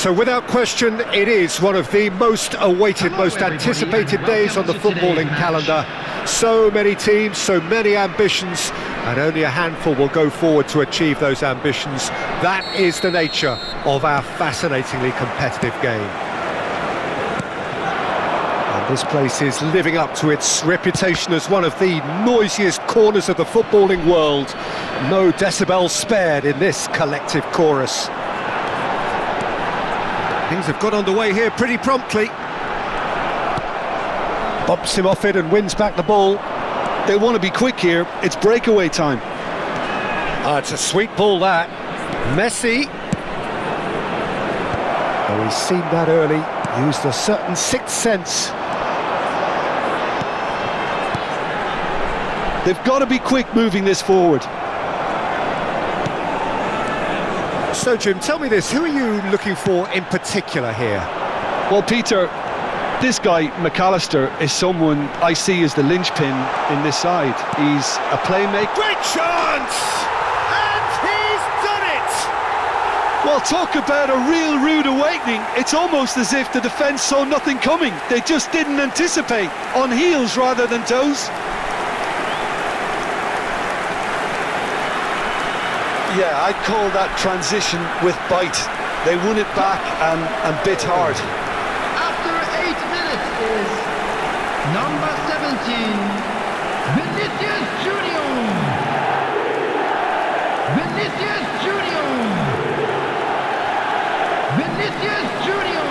So without question, it is one of the most awaited, most anticipated days on the footballing calendar. So many teams, so many ambitions, and only a handful will go forward to achieve those ambitions. That is the nature of our fascinatingly competitive game. And this place is living up to its reputation as one of the noisiest corners of the footballing world. No decibels spared in this collective chorus. Things have got underway here pretty promptly. Bumps him off it and wins back the ball. They want to be quick here. It's breakaway time. It's a sweet ball, that. Messi. Oh, he's seen that early. Used a certain sixth sense. They've got to be quick moving this forward. So, Jim, tell me this. Who are you looking for in particular here? Well, Peter, this guy, McAllister, is someone I see as the linchpin in this side. He's a playmaker. Great chance! And he's done it! Well, talk about a real rude awakening. It's almost as if the defence saw nothing coming. They just didn't anticipate. On heels rather than toes. Yeah, I'd call that transition with bite. They won it back and bit hard. After 8 minutes is number 17, Vinicius Junior. Vinicius Junior. Vinicius Junior.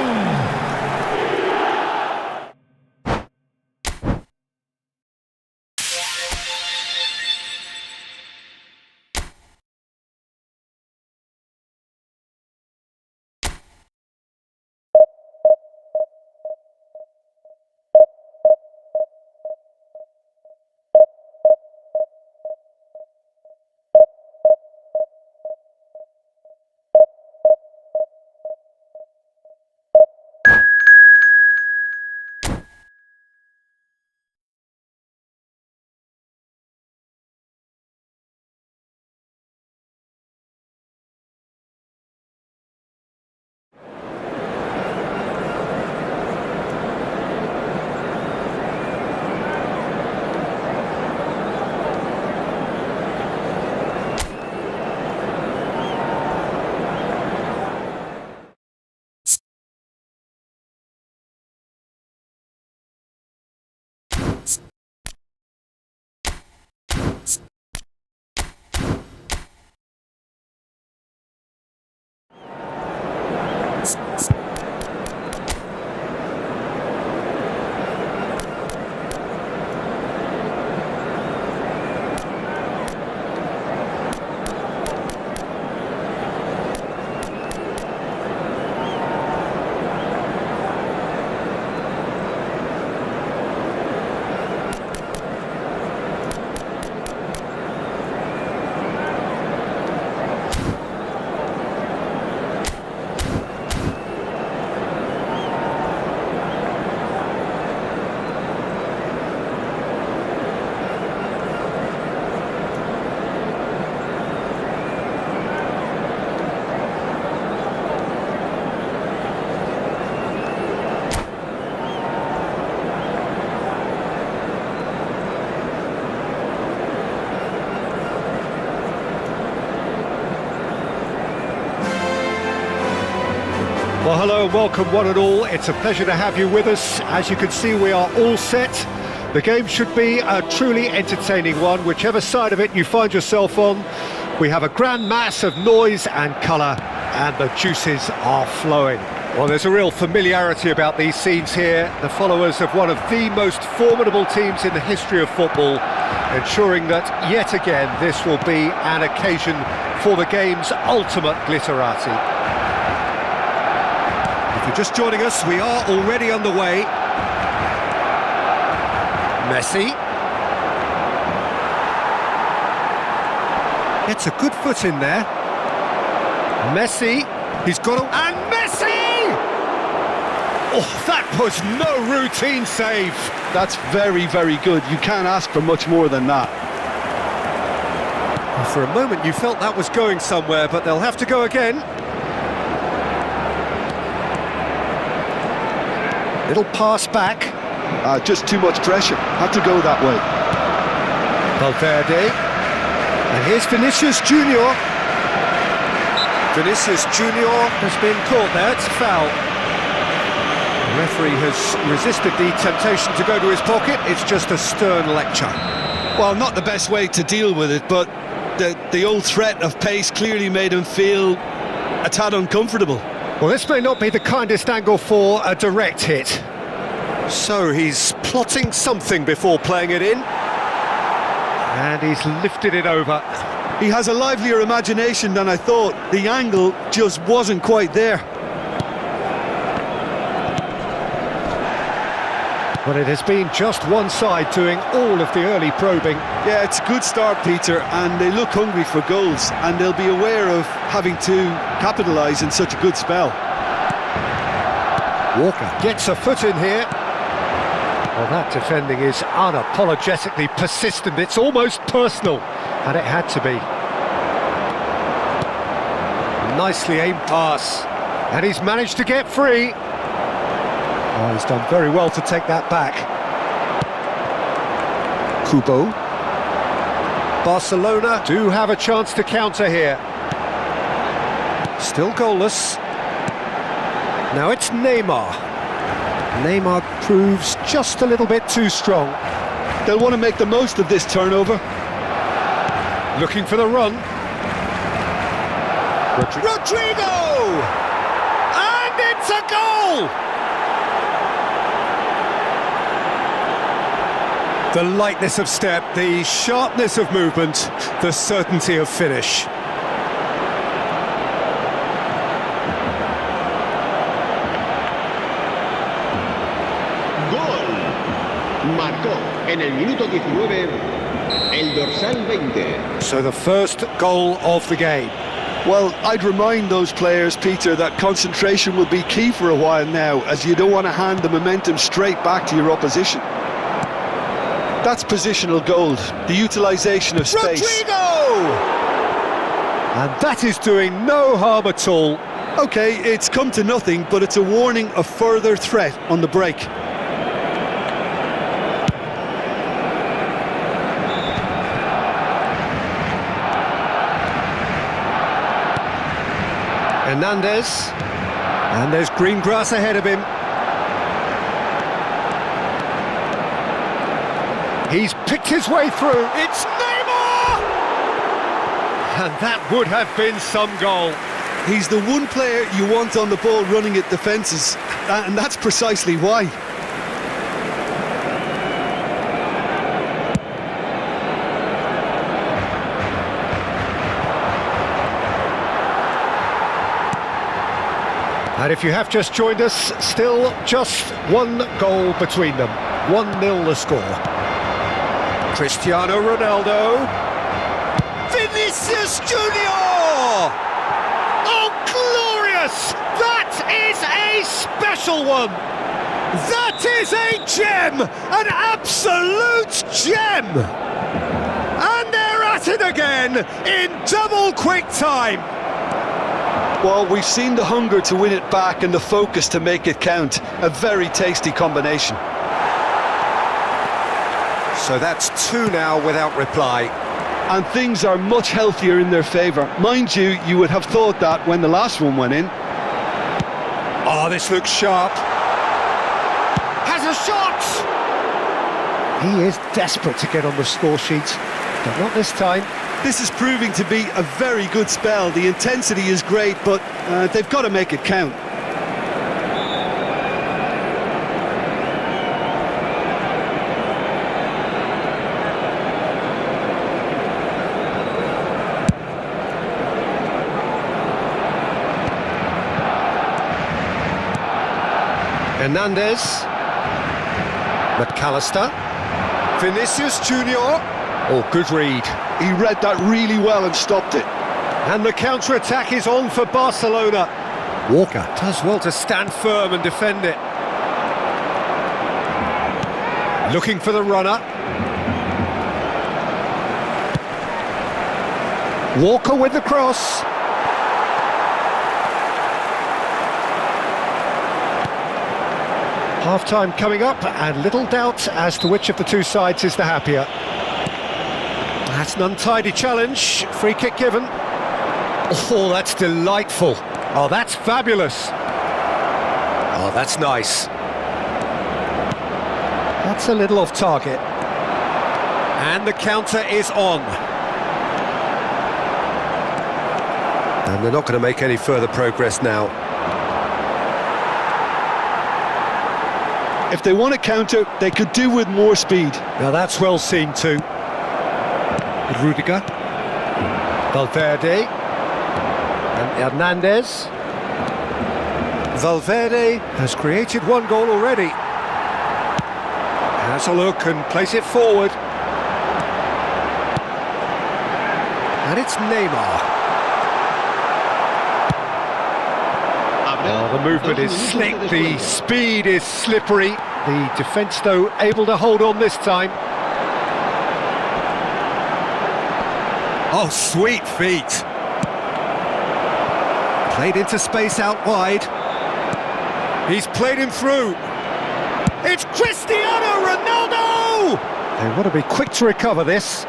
Well, hello and welcome one and all. It's a pleasure to have you with us. As you can see, we are all set. The game should be a truly entertaining one, whichever side of it you find yourself on. We have a grand mass of noise and colour, and the juices are flowing. Well, there's a real familiarity about these scenes here. The followers of one of the most formidable teams in the history of football, ensuring that, yet again, this will be an occasion for the game's ultimate glitterati. If you're just joining us, we are already underway. Messi. Gets a good foot in there. Messi. He's got a... And Messi! Oh, that was no routine save. That's very, very good. You can't ask for much more than that. Well, for a moment you felt that was going somewhere, but they'll have to go again. Little pass back. Just too much pressure. Had to go that way. Valverde. And here's Vinicius Junior. Vinicius Junior has been caught there. It's a foul. The referee has resisted the temptation to go to his pocket. It's just a stern lecture. Well, not the best way to deal with it, but the old threat of pace clearly made him feel a tad uncomfortable. Well, this may not be the kindest angle for a direct hit. So he's plotting something before playing it in. And he's lifted it over. He has a livelier imagination than I thought. The angle just wasn't quite there. But it has been just one side doing all of the early probing. Yeah, it's a good start, Peter, and they look hungry for goals, and they'll be aware of having to capitalise in such a good spell. Walker gets a foot in here. Well, that defending is unapologetically persistent. It's almost personal, and it had to be. Nicely aimed pass, and he's managed to get free. Oh, he's done very well to take that back. Kubo. Barcelona do have a chance to counter here. Still goalless. Now it's Neymar. Neymar proves just a little bit too strong. They'll want to make the most of this turnover. Looking for the run. Rodrigo! And it's a goal! The lightness of step, the sharpness of movement, the certainty of finish. Gol. Marcó en el minuto 19 el dorsal 20. So the first goal of the game. Well, I'd remind those players, Peter, that concentration will be key for a while now, as you don't want to hand the momentum straight back to your opposition. That's positional gold, the utilisation of space. Rodrigo! And that is doing no harm at all. OK, it's come to nothing, but it's a warning of further threat on the break. Hernandez. And there's green grass ahead of him. He's picked his way through. It's Neymar! And that would have been some goal. He's the one player you want on the ball running at defences, and that's precisely why. And if you have just joined us, still just one goal between them. 1-0 the score. Cristiano Ronaldo. Vinicius Junior! Oh, glorious! That is a special one! That is a gem! An absolute gem! And they're at it again in double quick time. Well, we've seen the hunger to win it back and the focus to make it count. A very tasty combination. So that's two now without reply. And things are much healthier in their favour. Mind you, you would have thought that when the last one went in. Oh, this looks sharp. Has a shot! He is desperate to get on the score sheet, but not this time. This is proving to be a very good spell. The intensity is great, but they've got to make it count. Hernandez. McAllister. Vinicius Junior. Oh, good read. He read that really well and stopped it. And the counter-attack is on for Barcelona. Walker does well to stand firm and defend it. Looking for the runner. Walker with the cross. Half-time coming up, and little doubt as to which of the two sides is the happier. That's an untidy challenge. Free kick given. Oh, that's delightful. Oh, that's fabulous. Oh, that's nice. That's a little off target. And the counter is on. And they're not going to make any further progress now. If they want to counter, they could do with more speed. Now that's well seen too. Rudiger. Valverde. And Hernandez. Valverde has created one goal already. Has a look and plays it forward. And it's Neymar. Oh, the movement is slick, the speed is slippery. The defence, though, able to hold on this time. Oh, sweet feet. Played into space out wide. He's played him through. It's Cristiano Ronaldo! They want to be quick to recover this.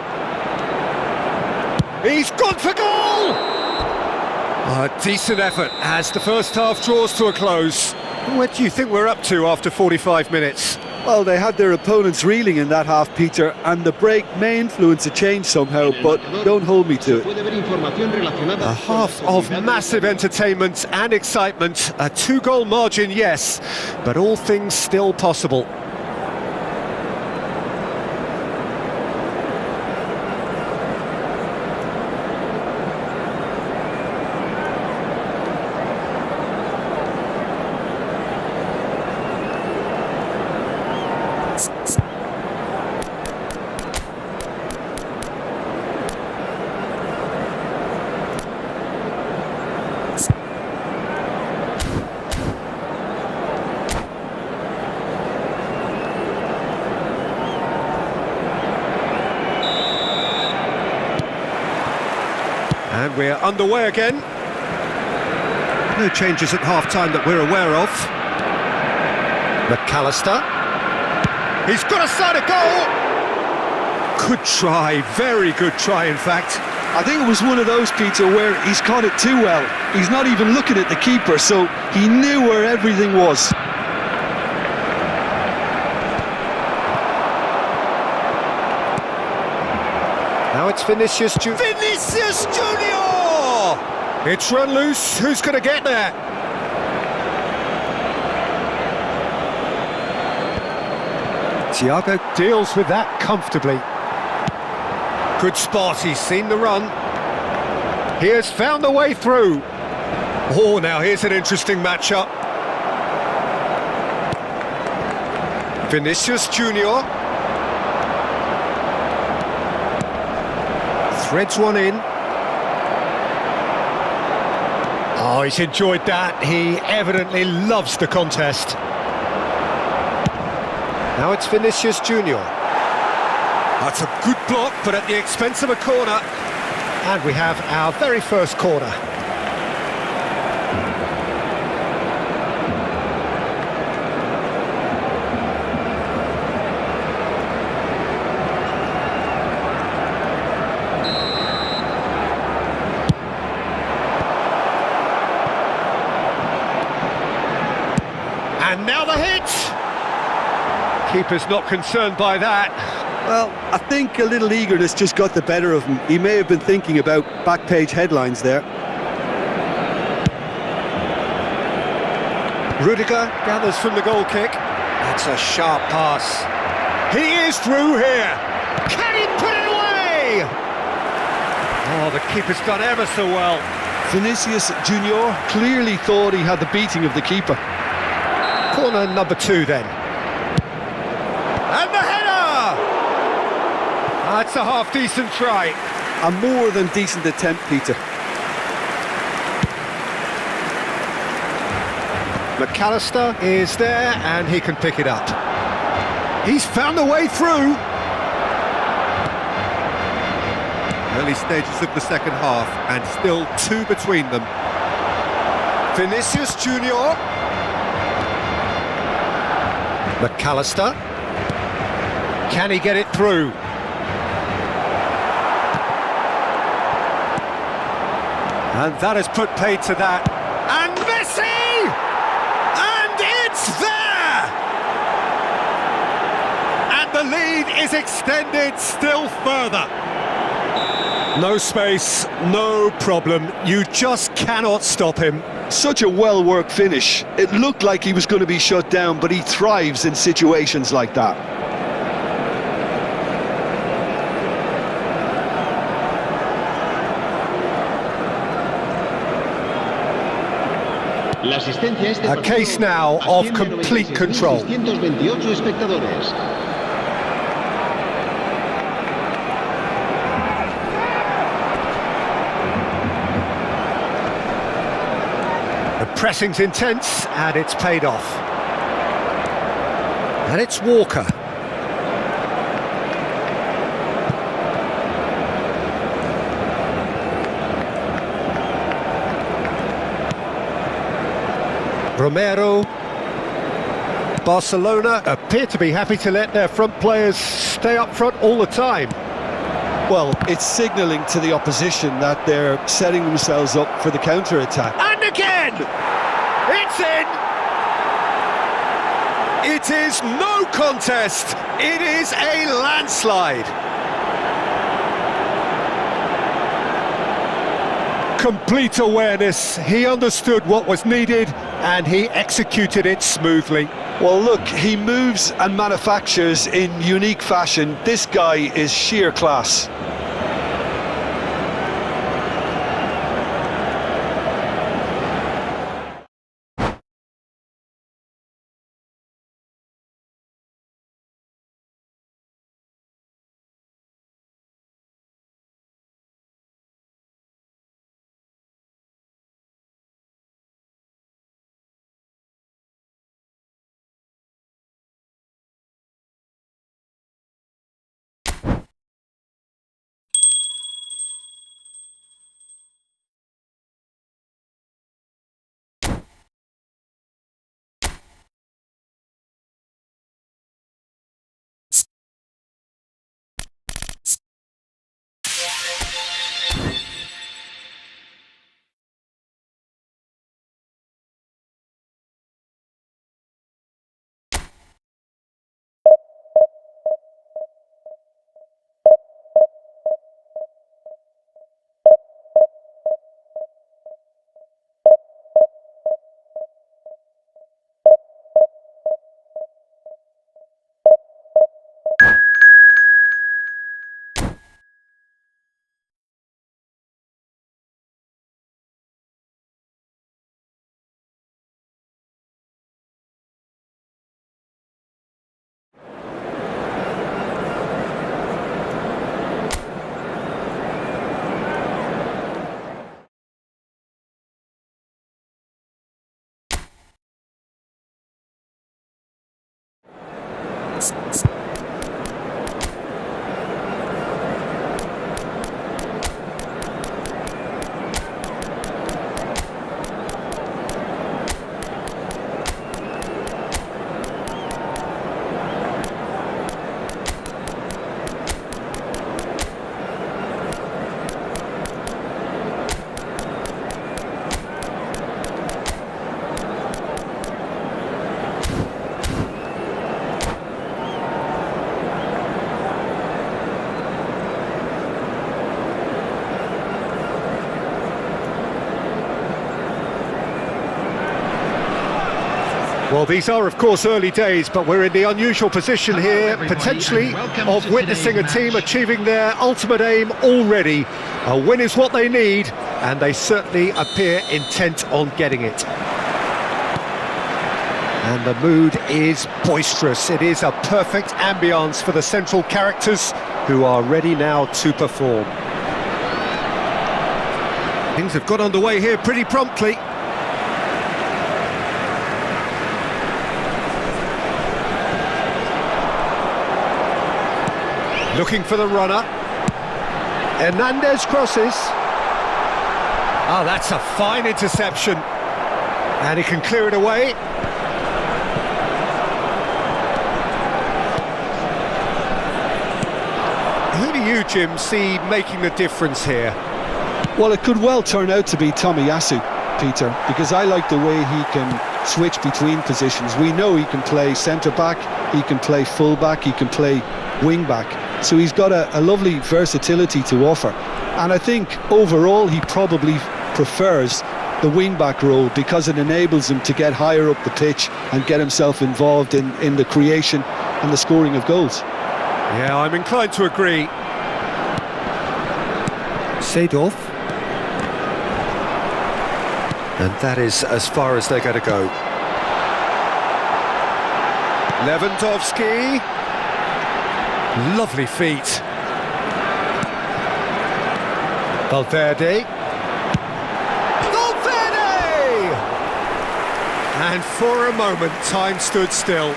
He's gone for goal! A decent effort as the first half draws to a close. What do you think we're up to after 45 minutes? Well, they had their opponents reeling in that half, Peter, and the break may influence a change somehow, but don't hold me to it. A half of massive entertainment and excitement. A 2-goal margin, yes, but all things still possible. And we're underway again. No changes at half-time that we're aware of. McAllister. He's got a side of goal! Good try, very good try in fact. I think it was one of those, Peter, where he's caught it too well. He's not even looking at the keeper, so he knew where everything was. Now it's Vinicius Junior. Vinicius Junior! It's run loose. Who's going to get there? Thiago deals with that comfortably. Good spot. He's seen the run. He has found the way through. Oh, now here's an interesting matchup. Vinicius Junior. Threads one in. Oh, he's enjoyed that. He evidently loves the contest. Now it's Vinicius Junior. That's a good block, but at the expense of a corner. And we have our very first corner. And now the hit! Keeper's not concerned by that. Well, I think a little eagerness just got the better of him. He may have been thinking about back page headlines there. Rudiger gathers from the goal kick. That's a sharp pass. He is through here. Can he put it away? Oh, the keeper's done ever so well. Vinicius Junior clearly thought he had the beating of the keeper. Corner number 2 then. And the header! That's a half-decent try. A more than decent attempt, Peter. McAllister is there and he can pick it up. He's found a way through. Early stages of the second half and still 2 between them. Vinicius Junior. McAllister. Can he get it through? And that has put paid to that. And Messi! And it's there! And the lead is extended still further. No space, no problem. You just cannot stop him. Such a well-worked finish. It looked like he was going to be shut down, but he thrives in situations like that. La asistencia a este A case now of complete control. 628 espectadores. The pressing's intense and it's paid off. And it's Walker. Romero. Barcelona appear to be happy to let their front players stay up front all the time. Well, it's signalling to the opposition that they're setting themselves up for the counter-attack. And again! It's in! It is no contest. It is a landslide. Complete awareness. He understood what was needed and he executed it smoothly. Well, look, he moves and manufactures in unique fashion. This guy is sheer class. Well, these are, of course, early days, but we're in the unusual position here, potentially, of witnessing a team achieving their ultimate aim already. A win is what they need, and they certainly appear intent on getting it. And the mood is boisterous. It is a perfect ambience for the central characters, who are ready now to perform. Things have got underway here pretty promptly. Looking for the runner. Hernandez crosses. Oh, that's a fine interception. And he can clear it away. Who do you, Jim, see making the difference here? Well, it could well turn out to be Tomiyasu, Peter, because I like the way he can switch between positions. We know he can play centre-back, he can play full-back, he can play wing-back. So he's got a lovely versatility to offer. And I think overall he probably prefers the wing-back role because it enables him to get higher up the pitch and get himself involved in the creation and the scoring of goals. Yeah, I'm inclined to agree. Seedorf. And that is as far as they're going to go. Lewandowski. Lovely feet. Valverde. Valverde! And for a moment, time stood still.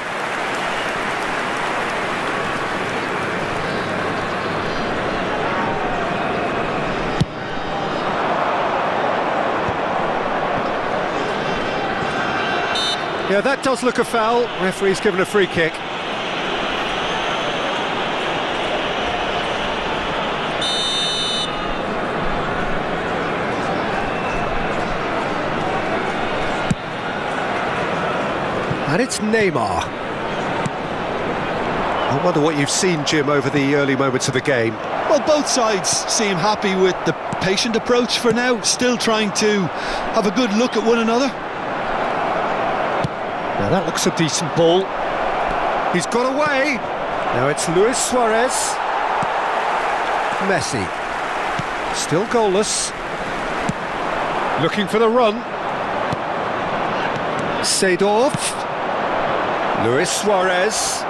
Yeah, that does look a foul. Referee's given a free kick. And it's Neymar. I wonder what you've seen, Jim, over the early moments of the game. Well, both sides seem happy with the patient approach for now, still trying to have a good look at one another. Now that looks a decent ball. He's got away. Now it's Luis Suarez. Messi. Still goalless. Looking for the run. Seedorf. Luis Suarez.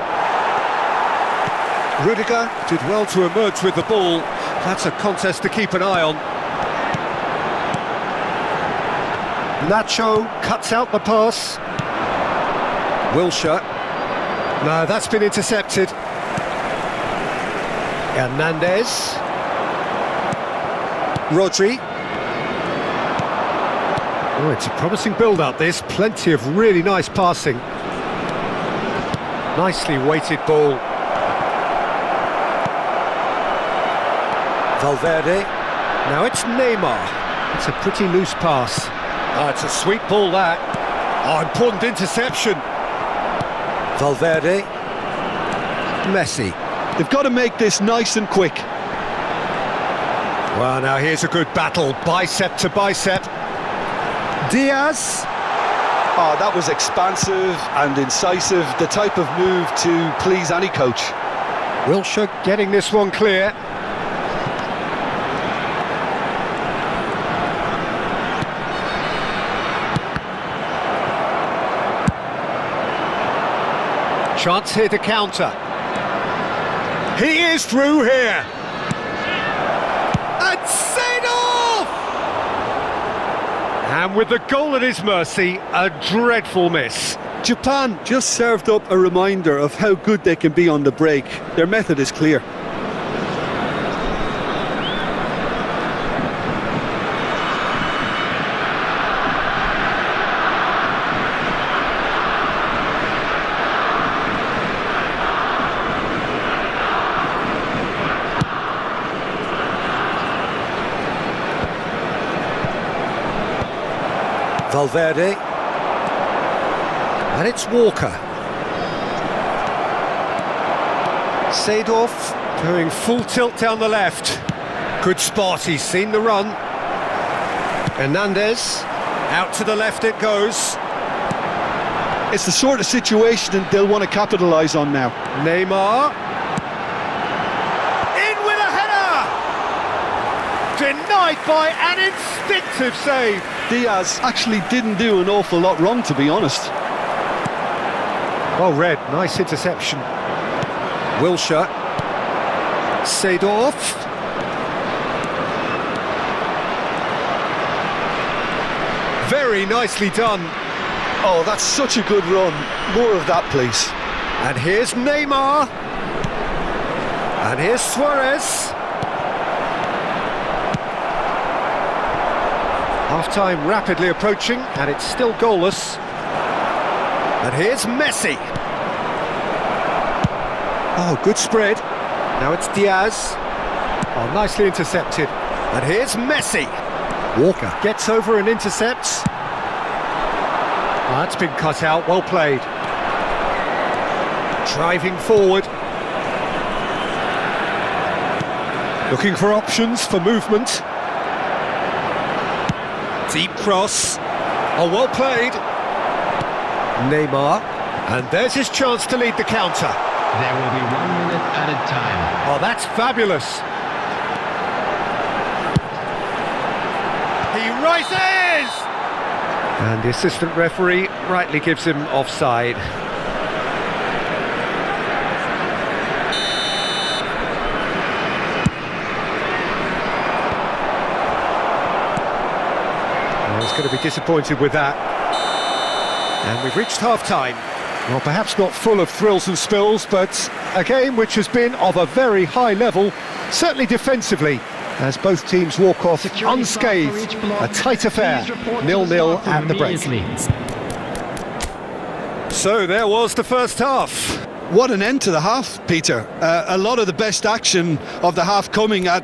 Rudiger did well to emerge with the ball. That's a contest to keep an eye on. Nacho cuts out the pass. Wilshere. No, that's been intercepted. Hernandez. Rodri. Oh, it's a promising build-up, this. Plenty of really nice passing. Nicely weighted ball. Valverde. Now it's Neymar. It's a pretty loose pass. Oh, it's a sweet ball, that. Oh, important interception. Valverde. Messi. They've got to make this nice and quick. Well, now here's a good battle, bicep to bicep. Diaz. Oh, that was expansive and incisive, the type of move to please any coach. Wilshere getting this one clear. Chance here to counter. He is through here. And Seedorf! And with the goal at his mercy, a dreadful miss. Japan just served up a reminder of how good they can be on the break. Their method is clear. Valverde. And it's Walker. Seedorf doing full tilt down the left. Good spot, he's seen the run. Hernandez. Out to the left it goes. It's the sort of situation that they'll want to capitalise on now. Neymar. In with a header! Denied by an instinctive save. Diaz actually didn't do an awful lot wrong, to be honest. Well read, nice interception. Wilshere. Seedorf. Very nicely done. Oh, that's such a good run. More of that, please. And here's Neymar. And here's Suarez. Half-time rapidly approaching, and it's still goalless. And here's Messi. Oh, good spread. Now it's Diaz. Oh, nicely intercepted. And here's Messi. Walker gets over and intercepts. Oh, that's been cut out, well played. Driving forward. Looking for options for movement. Deep cross. Oh, well played. Neymar. And there's his chance to lead the counter. There will be 1 minute added time. Oh, that's fabulous. He rises! And the assistant referee rightly gives him offside. Well, he's going to be disappointed with that. And we've reached half-time. Well, perhaps not full of thrills and spills, but a game which has been of a very high level, certainly defensively, as both teams walk off unscathed. A tight affair, 0-0 at the break. So there was the first half. What an end to the half, Peter. A lot of the best action of the half coming at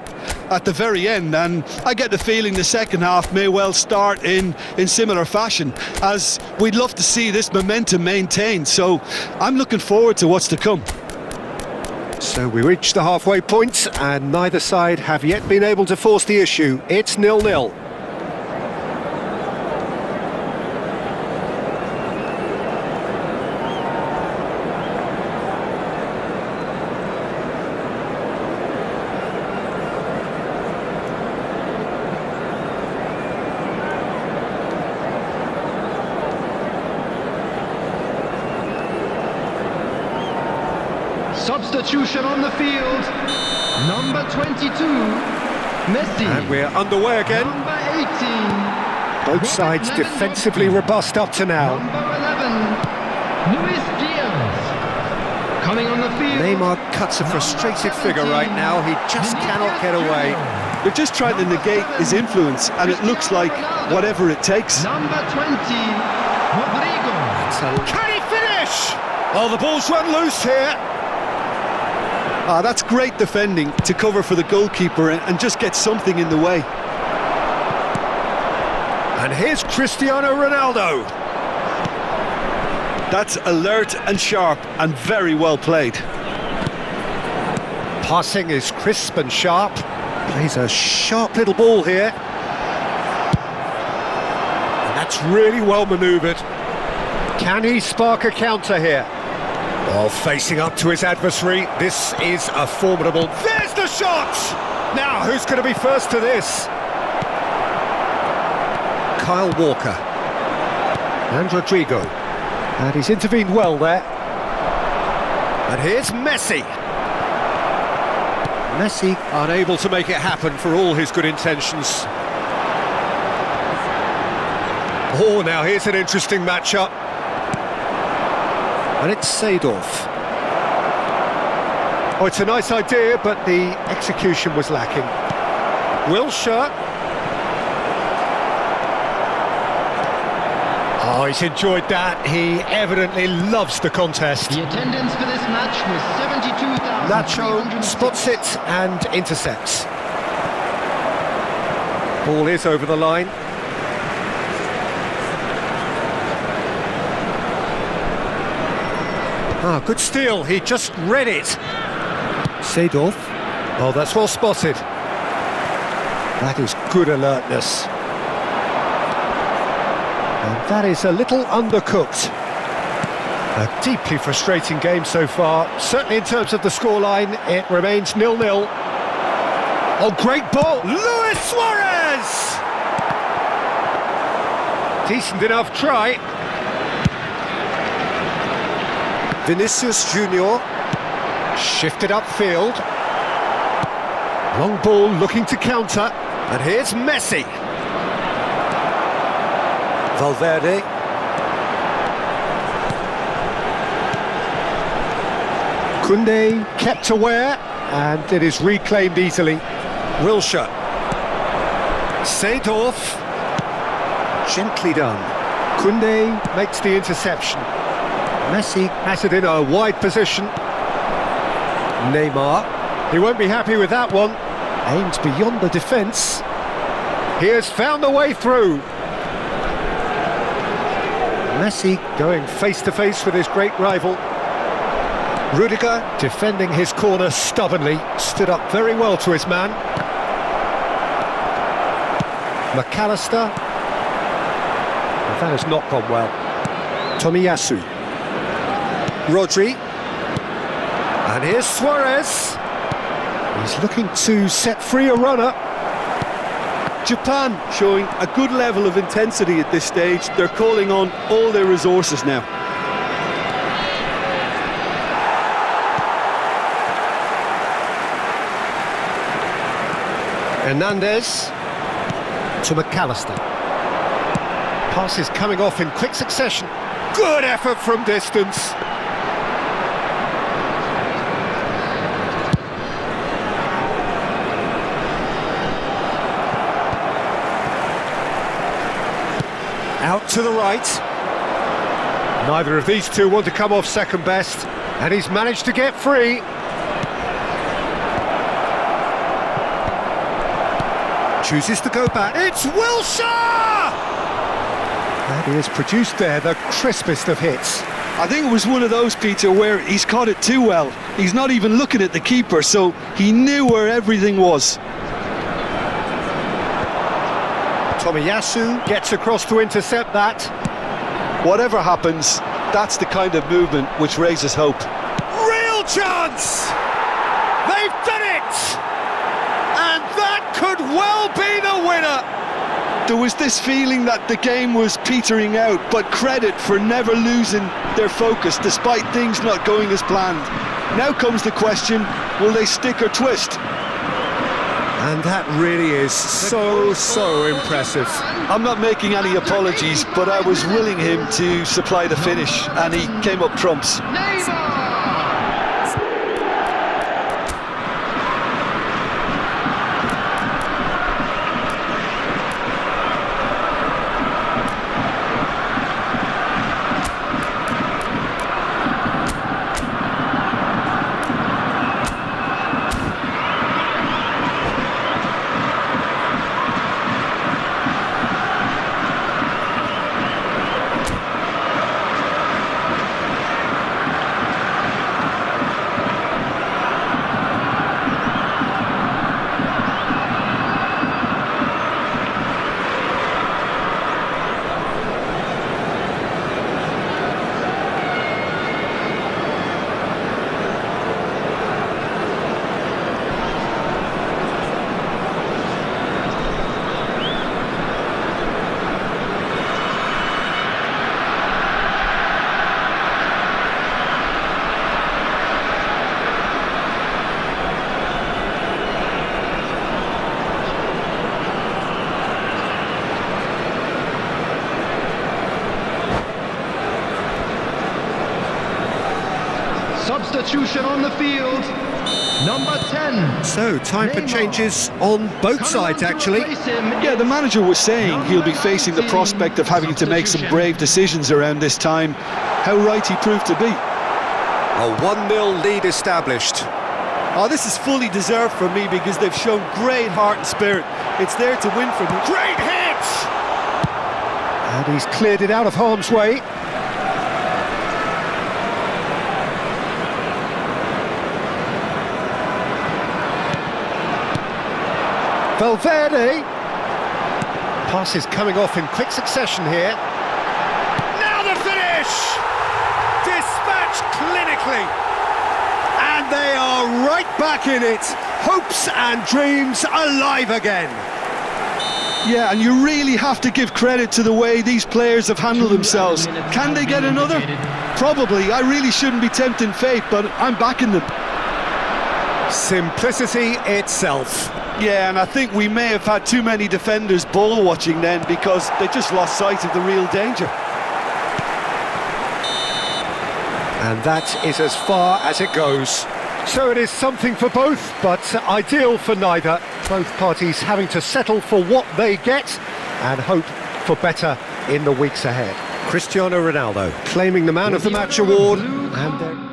the very end, and I get the feeling the second half may well start in similar fashion, as we'd love to see this momentum maintained. So I'm looking forward to what's to come. So we reached the halfway point, and neither side have yet been able to force the issue. It's 0-0. Substitution on the field. Number 22, Messi. And we're underway again. Number 18. Both sides defensively robust up to now. Number 11, Luis Diaz. Coming on the field. Neymar cuts a frustrated figure right now. He just cannot get away. They're just trying to negate his influence, and it looks like whatever it takes. Number 20, Rodrigo. Can he finish? Oh, the ball's run loose here. That's great defending to cover for the goalkeeper and just get something in the way. And here's Cristiano Ronaldo. That's alert and sharp and very well played. Passing is crisp and sharp. Plays a sharp little ball here. And that's really well manoeuvred. Can he spark a counter here? Well, facing up to his adversary, this is a formidable... There's the shot! Now, who's going to be first to this? Kyle Walker. And Rodrigo. And he's intervened well there. And here's Messi. Messi unable to make it happen for all his good intentions. Oh, now here's an interesting matchup. And it's Seedorf. Oh, it's a nice idea, but the execution was lacking. Wilshere. Oh, he's enjoyed that. He evidently loves the contest. The attendance for this match was 72,000. Nacho spots it and intercepts. Ball is over the line. Ah, good steal, he just read it. Seedorf. Oh, that's well spotted. That is good alertness. And that is a little undercooked. A deeply frustrating game so far. Certainly in terms of the scoreline, it remains 0-0. Oh, great ball! Luis Suarez! Decent enough try. Vinicius Junior, shifted upfield. Long ball looking to counter. And here's Messi. Valverde. Koundé kept aware, and it is reclaimed easily. Wilshere. Seedorf. Gently done. Koundé makes the interception. Messi has it in a wide position. Neymar. He won't be happy with that one. Aimed beyond the defence. He has found the way through. Messi going face-to-face with his great rival. Rudiger defending his corner stubbornly, stood up very well to his man. McAllister. Well, that has not gone well. Tomiyasu. Rodri. And here's Suarez. He's looking to set free a runner. Japan showing a good level of intensity at this stage. They're calling on all their resources now. Hernandez to McAllister. Passes coming off in quick succession. Good effort from distance. Out to the right. Neither of these two want to come off second best, and he's managed to get free. Chooses to go back. It's Wilshere! And he has produced there the crispest of hits. I think it was one of those, Peter, where he's caught it too well. He's not even looking at the keeper, so he knew where everything was. Tomiyasu gets across to intercept that. Whatever happens, that's the kind of movement which raises hope. Real chance! They've done it! And that could well be the winner! There was this feeling that the game was petering out, but credit for never losing their focus despite things not going as planned. Now comes the question, will they stick or twist? And that really is so impressive. I'm not making any apologies, but I was willing him to supply the finish, and he came up trumps. Substitution on the field, number 10. So, time for changes on both sides, actually. Yeah, the manager was saying he'll be facing the prospect of having to make some brave decisions around this time. How right he proved to be. A 1-0 lead established. Oh, this is fully deserved for me because they've shown great heart and spirit. It's there to win for me. Great hit! And he's cleared it out of harm's way. Valverde. Pass is coming off in quick succession here. Now the finish! Dispatched clinically. And they are right back in it. Hopes and dreams alive again. Yeah, and you really have to give credit to the way these players have handled themselves. Can they get another? Probably. I really shouldn't be tempting fate, but I'm backing them. Simplicity itself. Yeah, and I think we may have had too many defenders ball watching then because they just lost sight of the real danger. And that is as far as it goes. So it is something for both, but ideal for neither. Both parties having to settle for what they get and hope for better in the weeks ahead. Cristiano Ronaldo claiming the Man of the Match award. And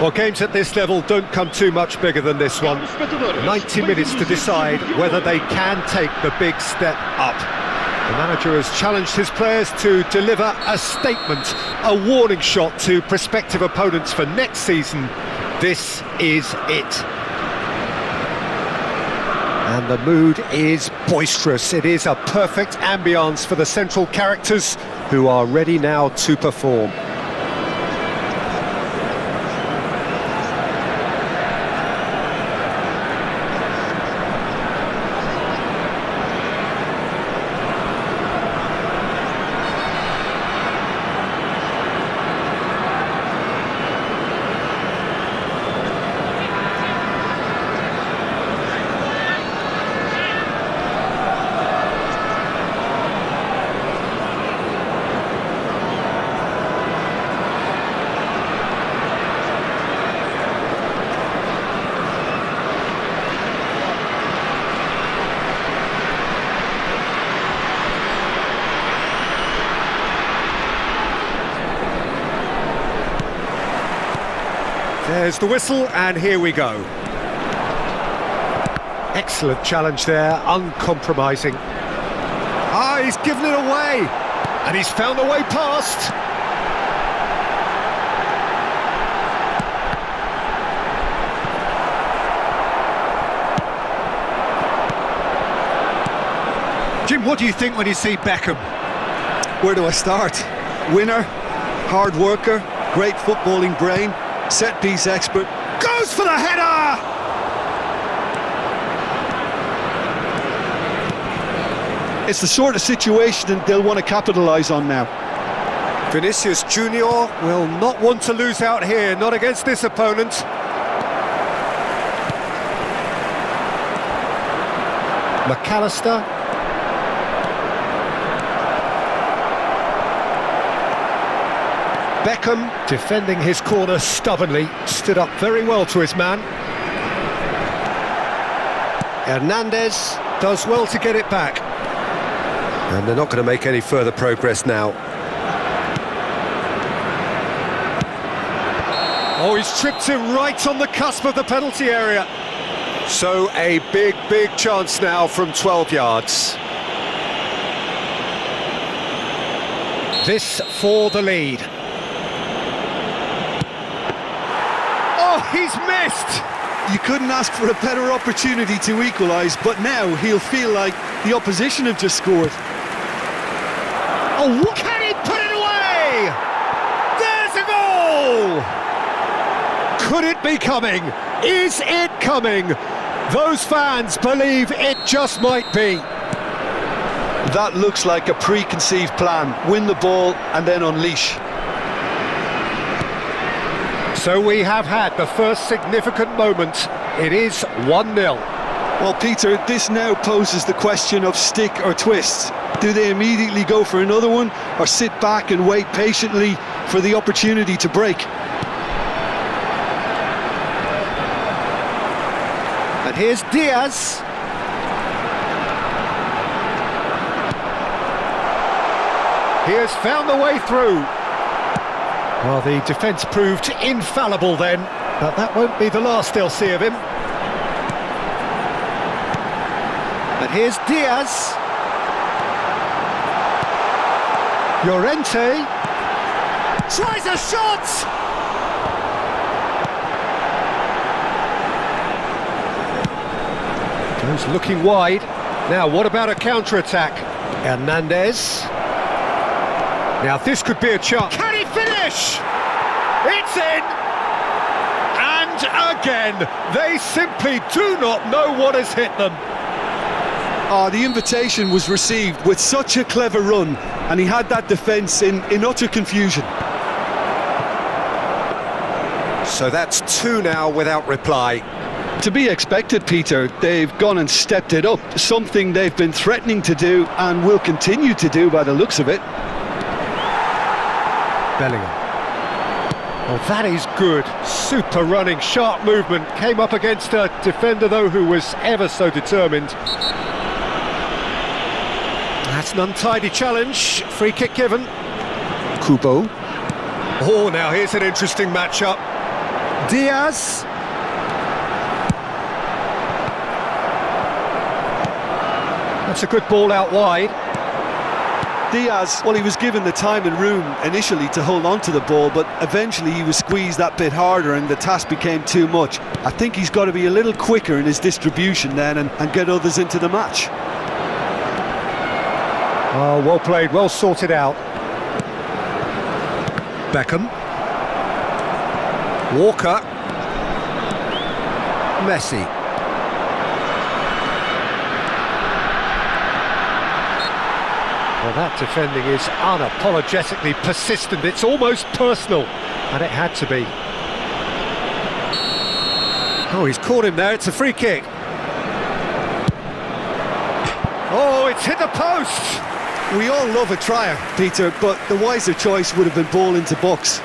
Well, games at this level don't come too much bigger than this one. 90 minutes to decide whether they can take the big step up. The manager has challenged his players to deliver a statement, a warning shot to prospective opponents for next season. This is it. And the mood is boisterous. It is a perfect ambience for the central characters who are ready now to perform. There's the whistle, and here we go. Excellent challenge there, uncompromising. Ah, he's given it away, and he's found a way past. Jim, what do you think when you see Beckham? Where do I start? Winner, hard worker, great footballing brain, set-piece expert, goes for the header! It's the sort of situation they'll want to capitalise on now. Vinicius Junior will not want to lose out here, not against this opponent. McAllister. Beckham, defending his corner stubbornly, stood up very well to his man. Hernandez does well to get it back. And they're not going to make any further progress now. Oh, he's tripped him right on the cusp of the penalty area. So a big chance now from 12 yards. This for the lead. Oh, he's missed! You couldn't ask for a better opportunity to equalise, but now he'll feel like the opposition have just scored. Oh, can he put it away? There's a goal! Could it be coming? Is it coming? Those fans believe it just might be. That looks like a preconceived plan. Win the ball and then unleash. So we have had the first significant moment. It is 1-0. Well, Peter, this now poses the question of stick or twist. Do they immediately go for another one, or sit back and wait patiently for the opportunity to break? And here's Diaz. He has found the way through. Well, the defence proved infallible then, but that won't be the last they'll see of him. And here's Diaz. Llorente tries a shot! Goes looking wide. Now, what about a counter-attack? Hernandez. Now, this could be a chance. Can he finish? It's in! And again, they simply do not know what has hit them. The invitation was received with such a clever run, and he had that defence in utter confusion. So that's 2 now without reply. To be expected, Peter. They've gone and stepped it up, something they've been threatening to do and will continue to do by the looks of it. Bellingham. Well, that is good. Super running, sharp movement. Came up against a defender, though, who was ever so determined. That's an untidy challenge. Free kick given. Kubo. Oh, now here's an interesting matchup. Diaz. That's a good ball out wide. Diaz, well, he was given the time and room initially to hold on to the ball, but eventually he was squeezed that bit harder and the task became too much. I think he's got to be a little quicker in his distribution then and get others into the match. Oh, well played, well sorted out. Beckham. Walker. Messi. Well, that defending is unapologetically persistent. It's almost personal, and it had to be. Oh, he's caught him there. It's a free kick. Oh, it's hit the post. We all love a trier, Peter, but the wiser choice would have been ball into box.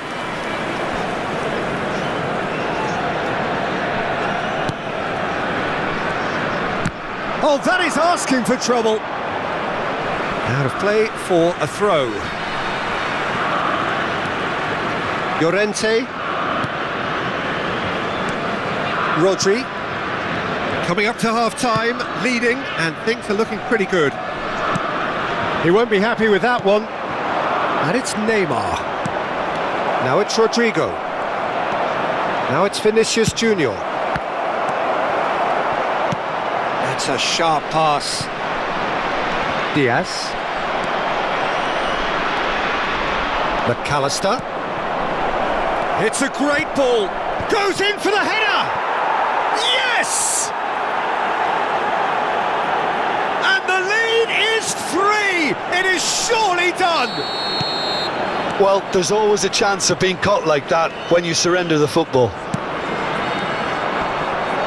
Oh, that is asking for trouble. Out of play for a throw. Llorente. Rodri. Coming up to half-time, leading, and things are looking pretty good. He won't be happy with that one. And it's Neymar. Now it's Rodrigo. Now it's Vinicius Junior. That's a sharp pass. Diaz. McAllister. It's a great ball. Goes in for the header. Yes! And the lead is 3. It is surely done. Well, there's always a chance of being caught like that when you surrender the football.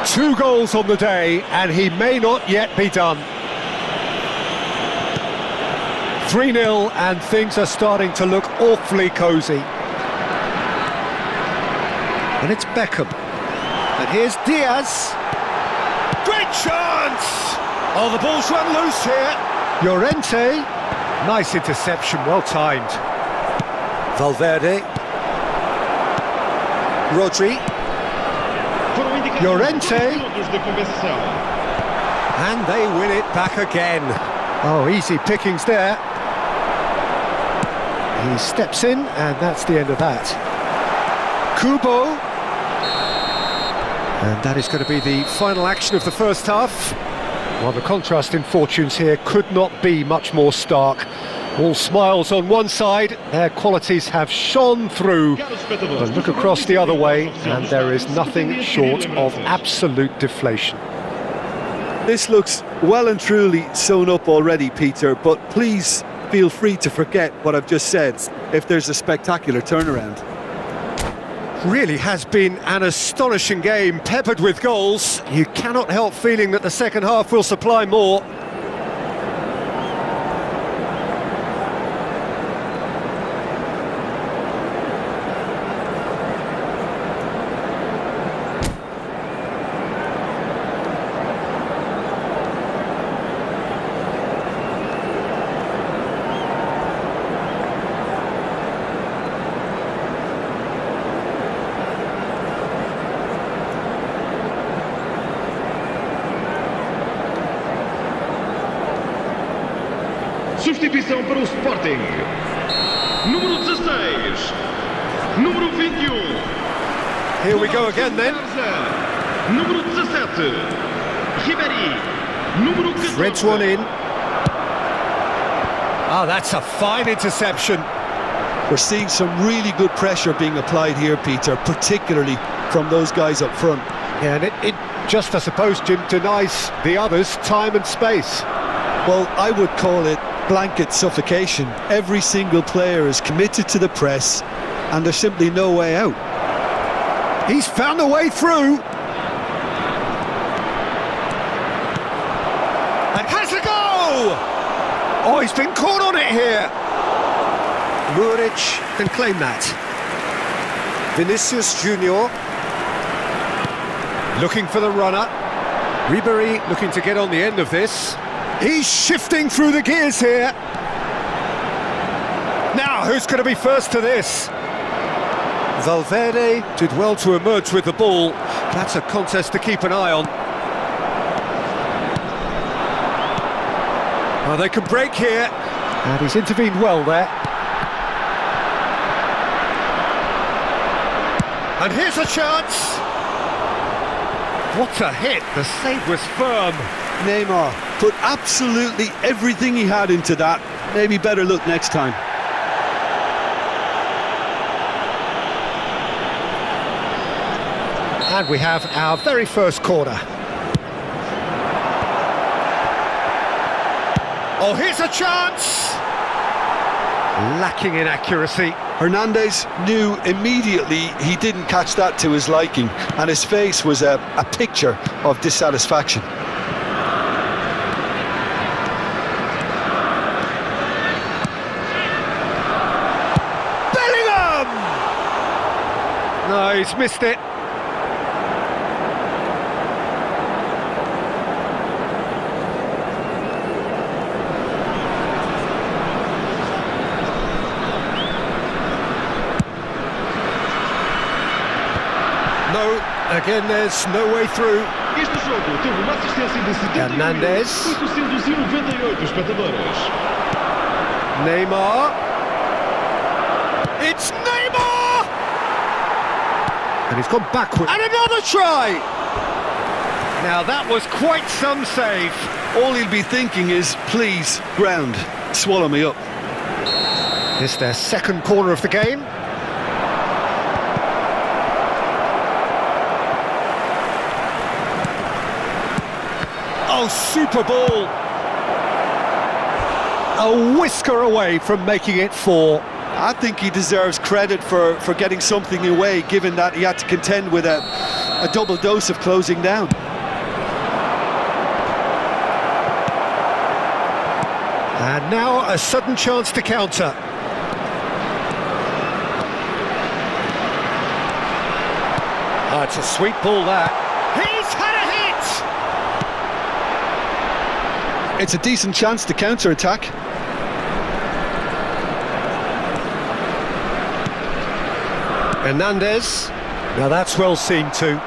2 goals on the day, and he may not yet be done. 3-0, and things are starting to look awfully cosy. And it's Beckham. And here's Diaz. Great chance! Oh, the ball's run loose here. Llorente. Nice interception, well timed. Valverde. Rodri. Llorente. And they win it back again. Oh, easy pickings there. He steps in, and that's the end of that. Kubo. And that is going to be the final action of the first half. Well, the contrast in fortunes here could not be much more stark. All smiles on one side, their qualities have shone through. But look across the other way, and there is nothing short of absolute deflation. This looks well and truly sewn up already, Peter, but please feel free to forget what I've just said if there's a spectacular turnaround. Really has been an astonishing game, peppered with goals. You cannot help feeling that the second half will supply more. Substituição para o Sporting. Número 16. Número 21. Here we go again then. Número 17. Ribéry. Número 14. Threads one in. Oh, that's a fine interception. We're seeing some really good pressure being applied here, Peter, particularly from those guys up front. Yeah, and it just, I suppose, Jim, denies the others time and space. Well, I would call it blanket suffocation. Every single player is committed to the press, and there's simply no way out. He's found a way through. And has a go! Oh, he's been caught on it here. Muric can claim that. Vinicius Junior looking for the runner. Ribéry looking to get on the end of this. He's shifting through the gears here. Now, who's going to be first to this? Valverde did well to emerge with the ball. That's a contest to keep an eye on. Oh, they can break here. And he's intervened well there. And here's a chance. What a hit. The save was firm. Neymar put absolutely everything he had into that. Maybe better luck next time. And we have our very first corner. Oh, here's a chance! Lacking in accuracy. Hernandez knew immediately he didn't catch that to his liking, and his face was a picture of dissatisfaction. Bellingham! No, he's missed it. No, again there's no way through. Este jogo teve uma assistência de 78 Hernandez. 898 espectadores. Neymar. It's Neymar! And he's gone backward. And another try! Now that was quite some save. All he'll be thinking is, please, ground, swallow me up. It's their second corner of the game. Oh, super ball. A whisker away from making it 4. I think he deserves credit for getting something away, given that he had to contend with a double dose of closing down. And now a sudden chance to counter. Oh, it's a sweet ball that. He's had a hit! It's a decent chance to counter-attack. Hernandez. Now that's well seen too.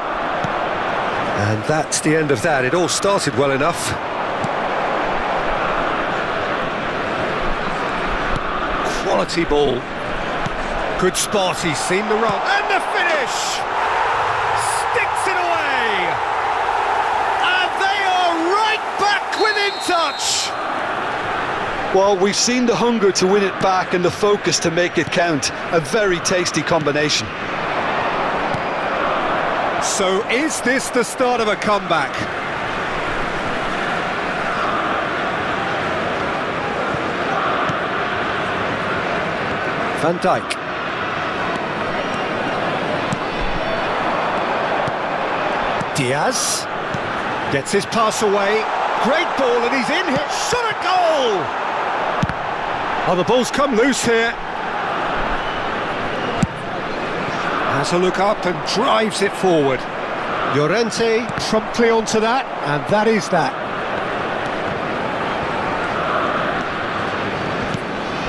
And that's the end of that. It all started well enough. Quality ball. Good spot, he's seen the run. And the finish! Sticks it away! And they are right back within touch! Well, we've seen the hunger to win it back and the focus to make it count. A very tasty combination. So is this the start of a comeback? Van Dijk. Diaz gets his pass away. Great ball and he's in here. Shot a goal! Oh, the ball's come loose here. Has a look up and drives it forward. Llorente promptly onto that, and that is that.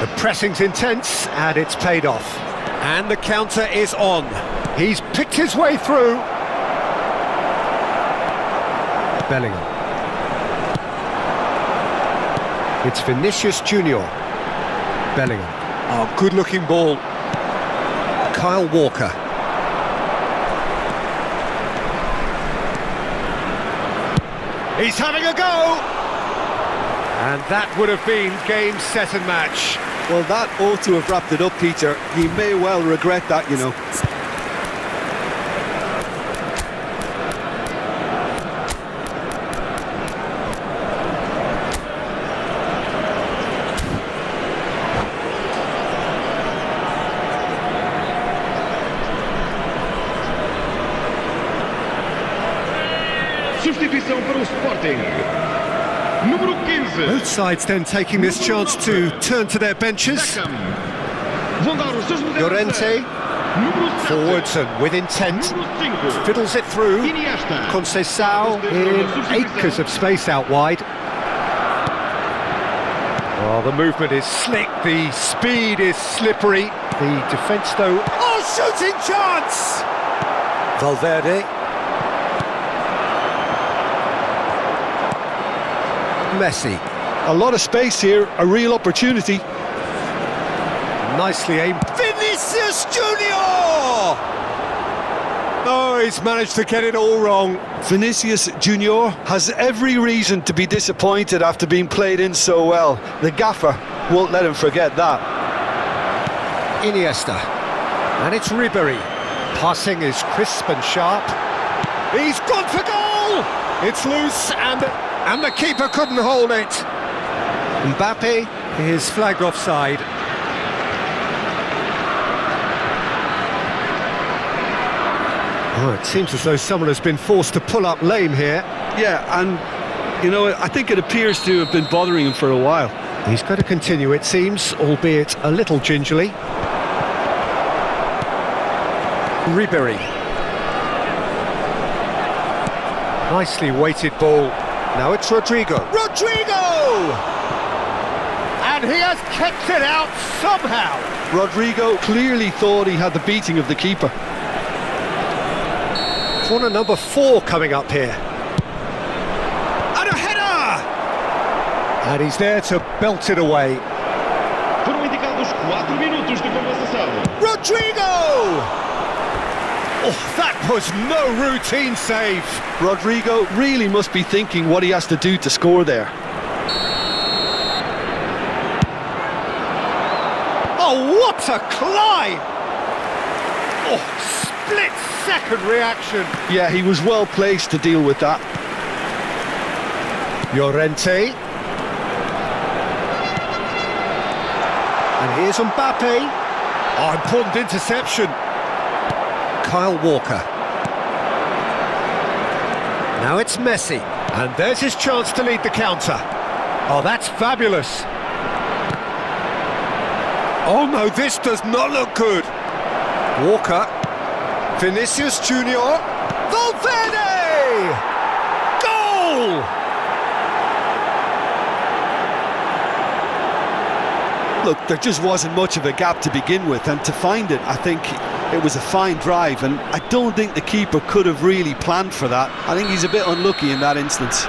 The pressing's intense, and it's paid off. And the counter is on. He's picked his way through. Bellingham. It's Vinicius Junior. Bellingham. Oh, good-looking ball. Kyle Walker. He's having a go! And that would have been game, set and match. Well, that ought to have wrapped it up, Peter. He may well regret that, you know. Substituição para o Sporting. Número 15. Both sides then taking this chance to turn to their benches. Vão dar os seus lugares. Llorente Número 7. forwards and with intent. Número 5. Fiddles it through. Iniesta. Conceição in acres of space out wide. Oh, the movement is slick, the speed is slippery. The defence though... Oh, shooting chance! Valverde. Messi. A lot of space here, a real opportunity. Nicely aimed. Vinicius Junior! Oh, he's managed to get it all wrong. Vinicius Junior has every reason to be disappointed after being played in so well. The gaffer won't let him forget that. Iniesta. And it's Ribery. Passing is crisp and sharp. He's gone for goal! It's loose and the keeper couldn't hold it. Mbappe is flagged offside. Oh, it seems as though someone has been forced to pull up lame here. Yeah, and, you know, I think it appears to have been bothering him for a while. He's got to continue, it seems, albeit a little gingerly. Ribery. Nicely weighted ball. Now it's Rodrigo. Rodrigo! And he has kept it out somehow. Rodrigo clearly thought he had the beating of the keeper. Corner number 4 coming up here. And a header! And he's there to belt it away. Foram indicados 4 minutos de compensação. Rodrigo! Oh, that was no routine save. Rodrigo really must be thinking what he has to do to score there. Oh, what a climb! Oh, split-second reaction. Yeah, he was well placed to deal with that. Llorente. And here's Mbappe. Oh, important interception. Kyle Walker. Now it's Messi. And there's his chance to lead the counter. Oh, that's fabulous. Oh no, this does not look good. Walker. Vinicius Junior. Valverde! Goal! Look, there just wasn't much of a gap to begin with, and to find it, I think it was a fine drive, and I don't think the keeper could have really planned for that. I think he's a bit unlucky in that instance.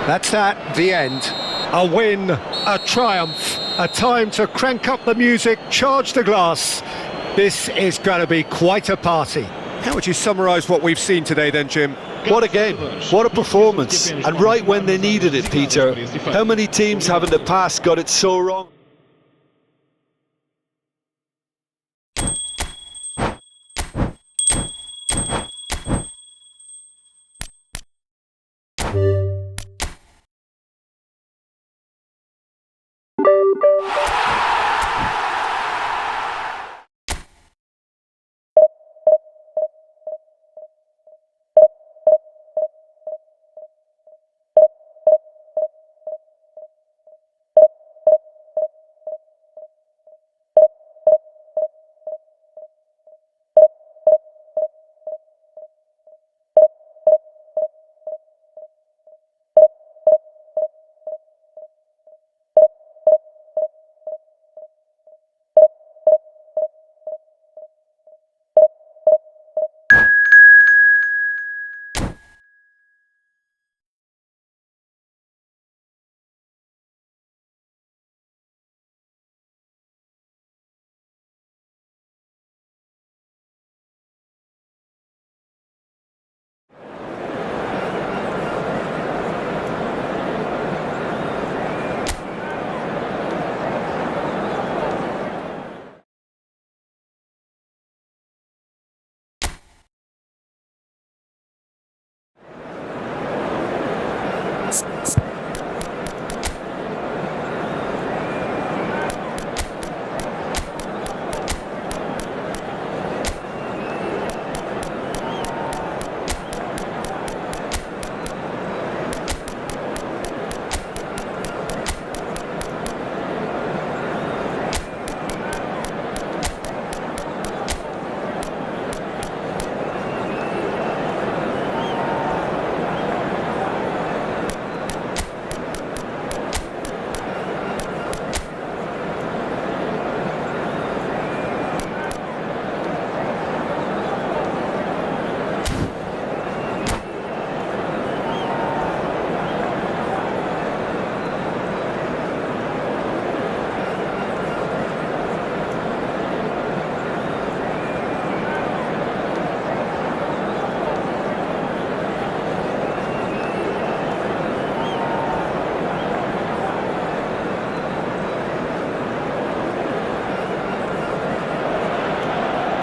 That's that, the end. A win, a triumph, a time to crank up the music, charge the glass. This is going to be quite a party. How would you summarise what we've seen today then, Jim? What a game, what a performance, and right when they needed it, Peter. How many teams have in the past got it so wrong?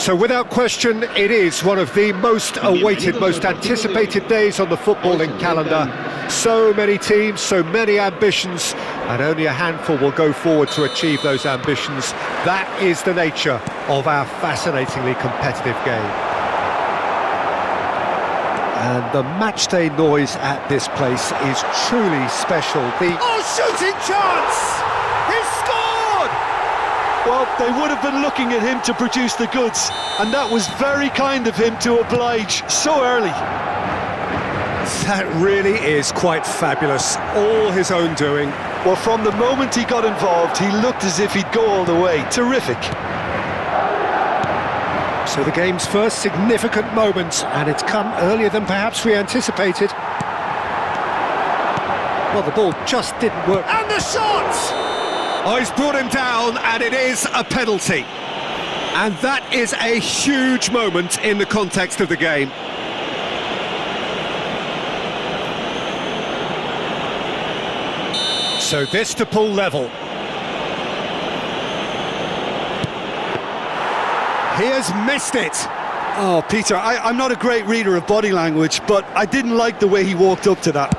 So without question, it is one of the most awaited, most anticipated days on the footballing calendar. So many teams, so many ambitions, and only a handful will go forward to achieve those ambitions. That is the nature of our fascinatingly competitive game. And the matchday noise at this place is truly special. Shooting chance! He's scored! Well, they would have been looking at him to produce the goods, and that was very kind of him to oblige so early. That really is quite fabulous, all his own doing. Well, from the moment he got involved, he looked as if he'd go all the way. Terrific. So the game's first significant moment, and it's come earlier than perhaps we anticipated. Well, the ball just didn't work. And the shot! Oh, he's brought him down, and it is a penalty. And that is a huge moment in the context of the game. So this to pull level. He has missed it. Oh, Peter, I'm not a great reader of body language, but I didn't like the way he walked up to that.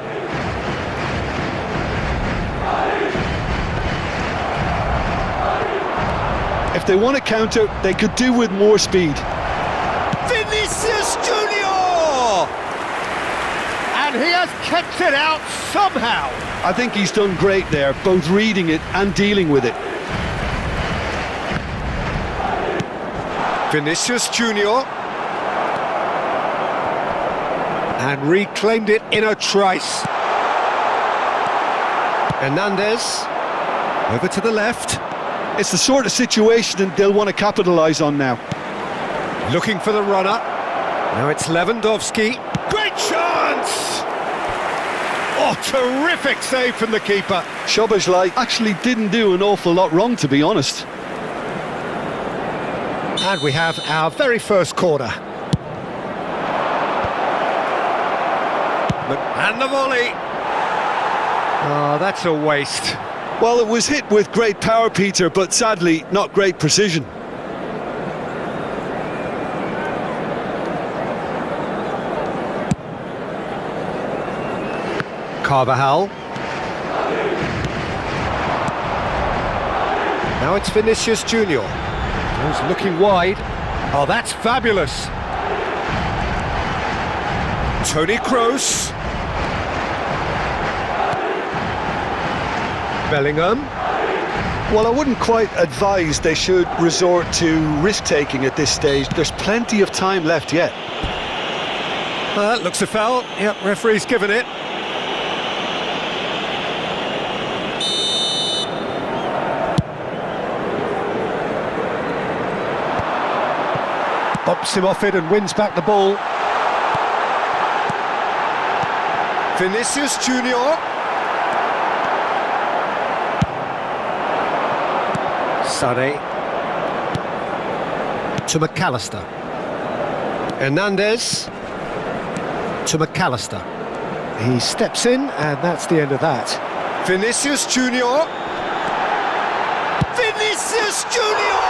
If they want to counter, they could do with more speed. Vinicius Junior! And he has kept it out somehow. I think he's done great there, both reading it and dealing with it. Vinicius Junior. And reclaimed it in a trice. Hernandez. Over to the left. It's the sort of situation they'll want to capitalise on now. Looking for the runner. Now it's Lewandowski. Great chance! Oh, terrific save from the keeper. Szoboszlai actually didn't do an awful lot wrong, to be honest. And we have our very first corner. And the volley. Oh, that's a waste. Well, it was hit with great power, Peter, but sadly, not great precision. Carvajal. Now it's Vinicius Junior. He's looking wide. Oh, that's fabulous. Toni Kroos. Bellingham. Well, I wouldn't quite advise they should resort to risk-taking at this stage. There's plenty of time left yet. That looks a foul. Yep, referee's given it. Bumps him off it and wins back the ball. Vinicius Junior. Sane. To McAllister. Hernandez. To McAllister. He steps in, and that's the end of that. Vinicius Junior. Vinicius Junior!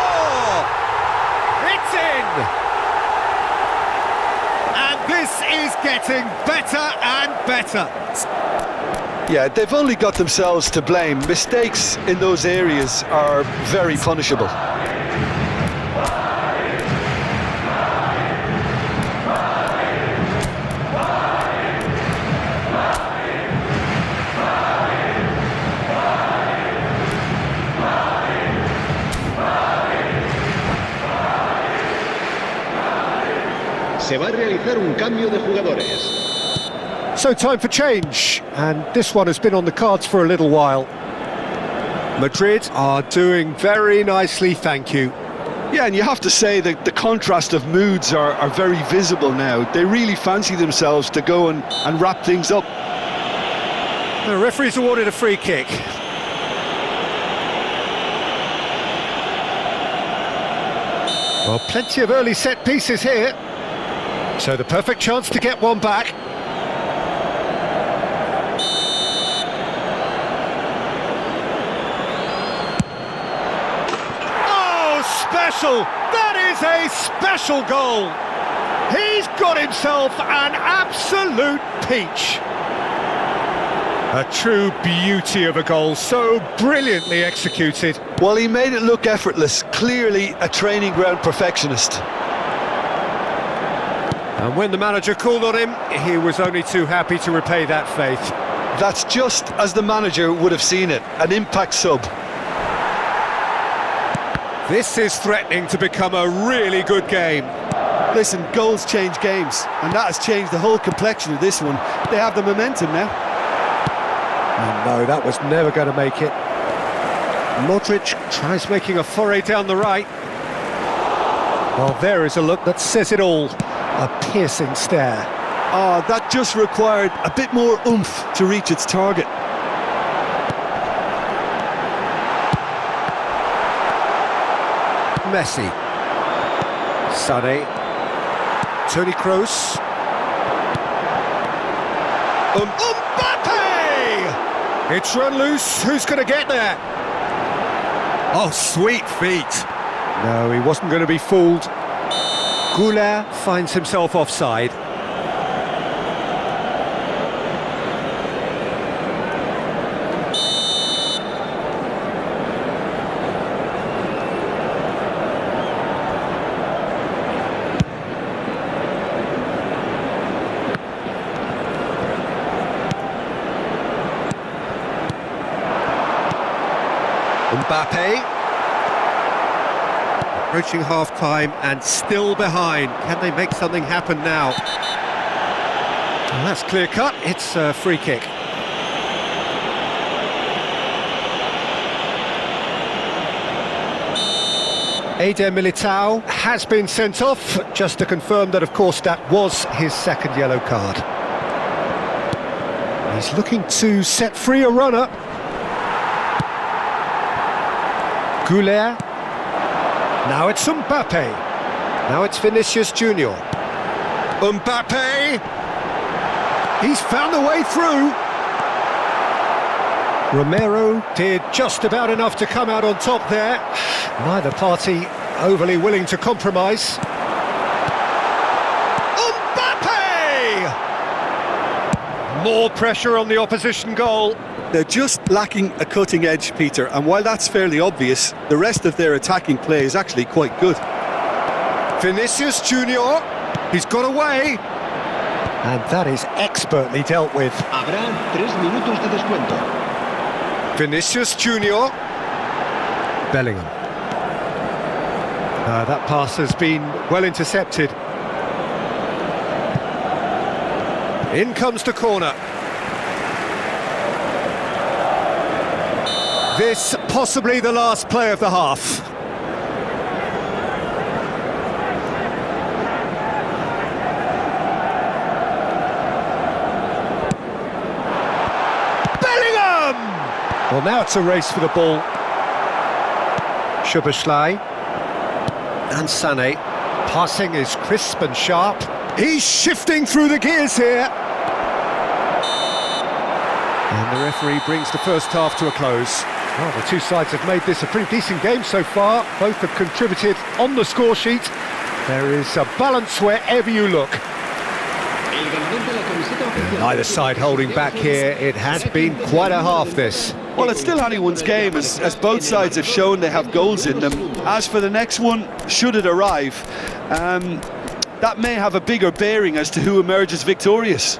It's in! And this is getting better and better. Yeah, they've only got themselves to blame. Mistakes in those areas are very punishable. Se va a realizar un cambio de jugadores. So time for change, and this one has been on the cards for a little while. Madrid are doing very nicely, thank you. Yeah, and you have to say that the contrast of moods are very visible now. They really fancy themselves to go and wrap things up. The referee's awarded a free kick. Well, plenty of early set pieces here. So the perfect chance to get one back. Oh, special! That is a special goal. He's got himself an absolute peach. A true beauty of a goal, so brilliantly executed. Well, he made it look effortless, clearly a training ground perfectionist. And when the manager called on him, he was only too happy to repay that faith. That's just as the manager would have seen it, an impact sub. This is threatening to become a really good game. Listen, goals change games, and that has changed the whole complexion of this one. They have the momentum now. Oh no, that was never going to make it. Modric tries making a foray down the right. Well, there is a look that says it all. A piercing stare. Oh, that just required a bit more oomph to reach its target. Messi. Sané. Toni Kroos. Mbappe! It's run loose. Who's going to get there? Oh, sweet feet. No, he wasn't going to be fooled. Goulet finds himself offside. Mbappe, approaching half-time and still behind. Can they make something happen now? Well, that's clear-cut. It's a free kick. Eder Militao has been sent off, just to confirm that, of course, that was his second yellow card. He's looking to set free a runner. Goulet. Now it's Mbappe. Now it's Vinicius Junior. Mbappe. He's found a way through. Romero did just about enough to come out on top there. Neither party overly willing to compromise. Mbappe! More pressure on the opposition goal. They're just lacking a cutting edge, Peter, and while that's fairly obvious, the rest of their attacking play is actually quite good. Vinicius Junior, he's got away. And that is expertly dealt with. Habrá 3 minutos de descuento. Vinicius Junior. Bellingham. That pass has been well intercepted. In comes the corner. This possibly the last play of the half. Bellingham! Well, now it's a race for the ball. Szoboszlai. And Sané. Passing is crisp and sharp. He's shifting through the gears here. And the referee brings the first half to a close. Well, the two sides have made this a pretty decent game so far. Both have contributed on the score sheet. There is a balance wherever you look. Neither side holding back here. It has been quite a half, this. Well, it's still anyone's game, as both sides have shown they have goals in them. As for the next one, should it arrive, that may have a bigger bearing as to who emerges victorious.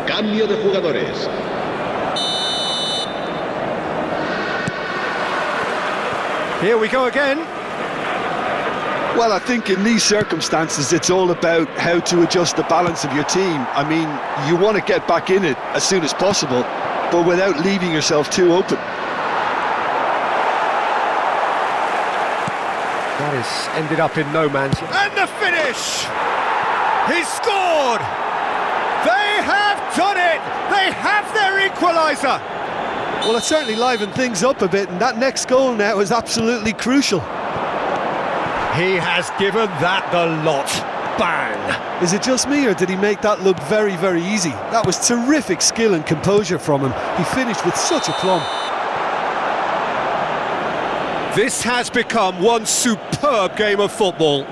Cambio de jugadores. Here we go again. Well, I think in these circumstances it's all about how to adjust the balance of your team. I mean, you want to get back in it as soon as possible, but without leaving yourself too open. That has ended up in no man's land. And the finish! He's scored! They have done it! They have their equaliser! Well, it certainly livened things up a bit, and that next goal now is absolutely crucial. He has given that the lot. Bang! Is it just me, or did he make that look very, very easy? That was terrific skill and composure from him. He finished with such aplomb. This has become one superb game of football.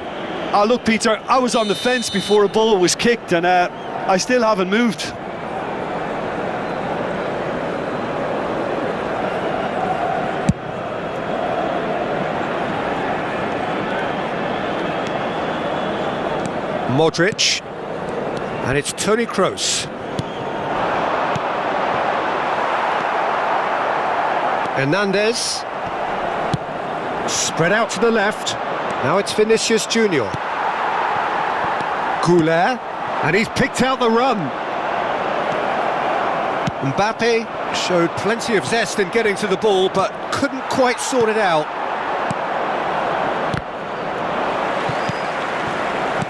Look, Peter, I was on the fence before a ball was kicked, and I still haven't moved. Modric, and it's Toni Kroos. Hernandez, spread out to the left. Now it's Vinicius Junior. Goulet, and he's picked out the run. Mbappe showed plenty of zest in getting to the ball, but couldn't quite sort it out.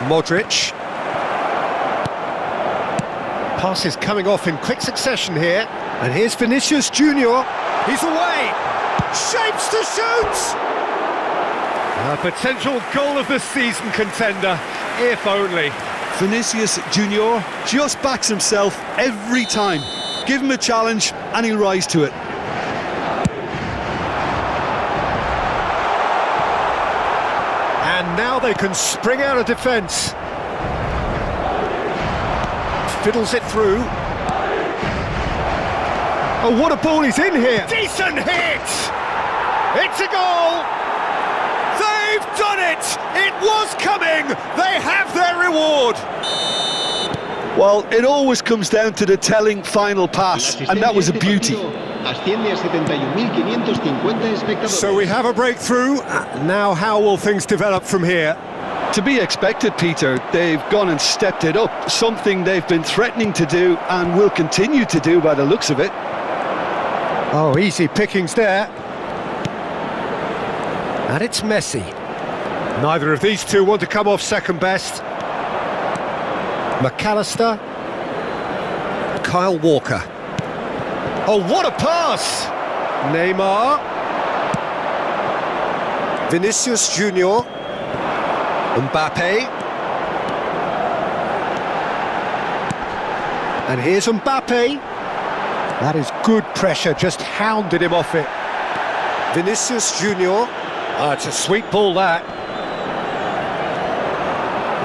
Modric. Pass is coming off in quick succession here. And here's Vinicius Junior. He's away. Shapes to shoot. A potential goal of the season contender, if only. Vinicius Junior just backs himself every time. Give him a challenge and he'll rise to it. And now they can spring out of defence. Fiddles it through. Oh, what a ball he's in here! Decent hit! It's a goal! They've done it! It was coming! They have their reward! Well, it always comes down to the telling final pass, and that was a beauty. So we have a breakthrough. Now how will things develop from here? To be expected, Peter. They've gone and stepped it up, something they've been threatening to do and will continue to do by the looks of it. Oh, easy pickings there. And it's Messi. Neither of these two want to come off second best. McAllister. Kyle Walker. Oh, what a pass! Neymar. Vinicius Junior. Mbappe. And here's Mbappe. That is good pressure, just hounded him off it. Vinicius Junior. Oh, it's a sweet ball, that.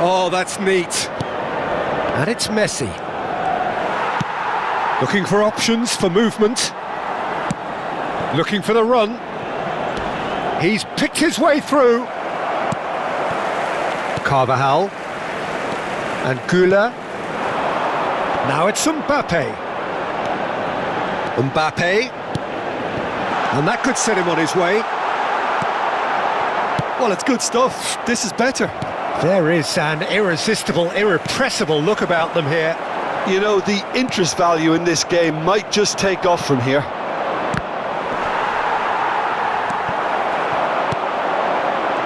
Oh, that's neat. And it's Messi. Looking for options for movement. Looking for the run. He's picked his way through. Carvajal. And Goulet. Now it's Mbappe. Mbappe. And that could set him on his way. Well, it's good stuff. This is better. There is an irresistible, irrepressible look about them here. You know, the interest value in this game might just take off from here.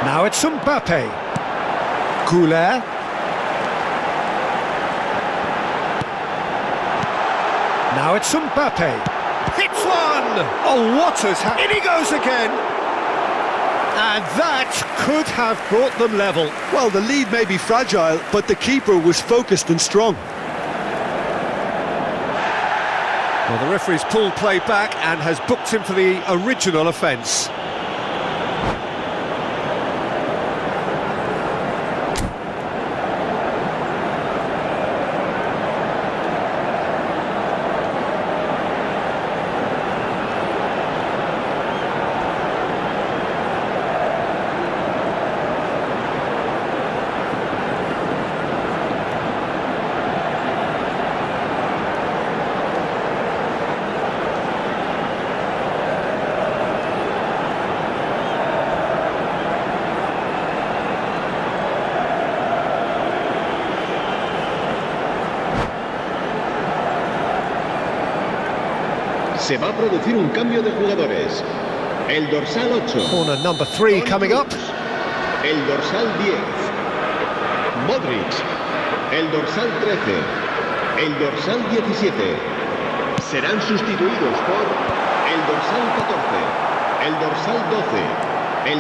Now it's Mbappe. Goulet. Now it's Mbappe. Hits one! Oh, what has happened? In he goes again! And that could have brought them level. Well, the lead may be fragile, but the keeper was focused and strong. Well, the referee's pulled play back and has booked him for the original offence. Se va a producir un cambio de jugadores. El dorsal 8. Corner number 3 coming up. El dorsal 10. Modric. El dorsal 13. El dorsal 17. Serán sustituidos por el dorsal 14. El dorsal 12.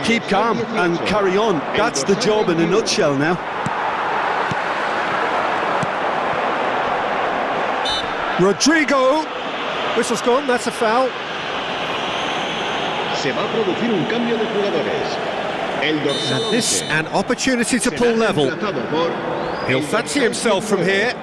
Keep calm and carry on. That's the job in a nutshell now. Rodrigo. Whistle's gone, that's a foul. Se va a producir un cambio de jugadores. El dorsal And this 11 an opportunity to será pull level. reemplazado por He'll el fancy dorsal himself from 19. here.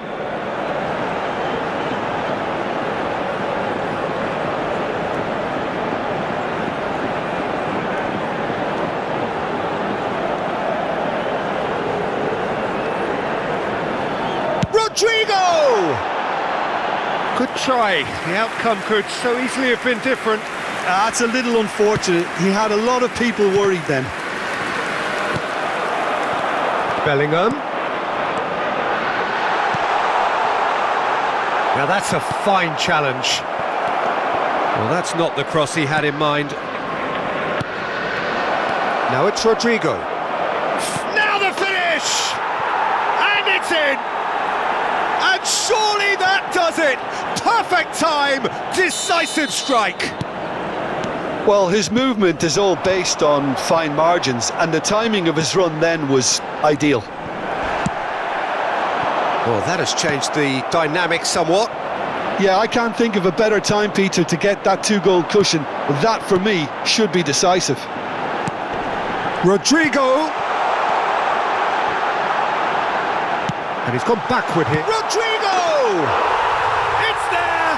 Rodrigo! Good try. The outcome could so easily have been different. That's a little unfortunate. He had a lot of people worried then. Bellingham. Now that's a fine challenge. Well, that's not the cross he had in mind. Now it's Rodrigo. Now the finish! And it's in! And surely that does it! Perfect time, decisive strike. Well, his movement is all based on fine margins, and the timing of his run then was ideal. Well, that has changed the dynamic somewhat. Yeah, I can't think of a better time, Peter, to get that two-goal cushion. That, for me, should be decisive. Rodrigo. And he's gone backward here. Rodrigo! It's there!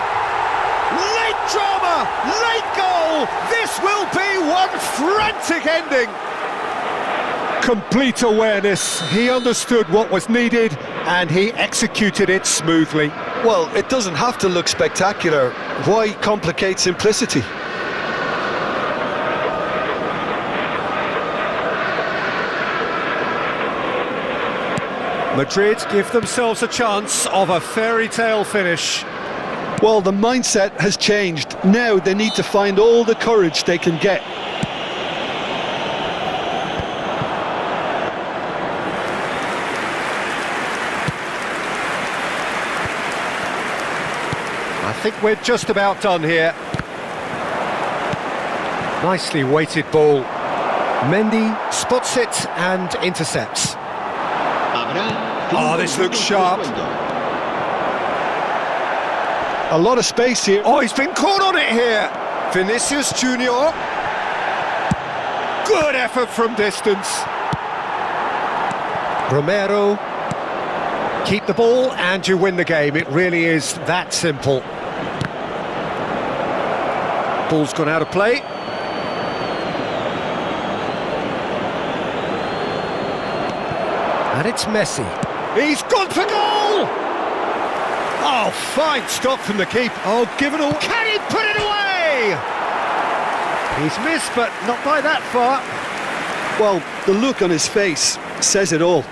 Late drama! Late goal! This will be one frantic ending! Complete awareness. He understood what was needed and he executed it smoothly. Well, it doesn't have to look spectacular. Why complicate simplicity? Madrid give themselves a chance of a fairy tale finish. Well, the mindset has changed. Now they need to find all the courage they can get. I think we're just about done here. Nicely weighted ball. Mendy spots it and intercepts. Oh, this looks sharp. A lot of space here. Oh, he's been caught on it here. Vinicius Junior. Good effort from distance. Romero. Keep the ball and you win the game. It really is that simple. Ball's gone out of play. And it's Messi. He's gone for goal! Oh, fine stop from the keeper. Oh, give it all. Can he put it away? He's missed, but not by that far. Well, the look on his face says it all.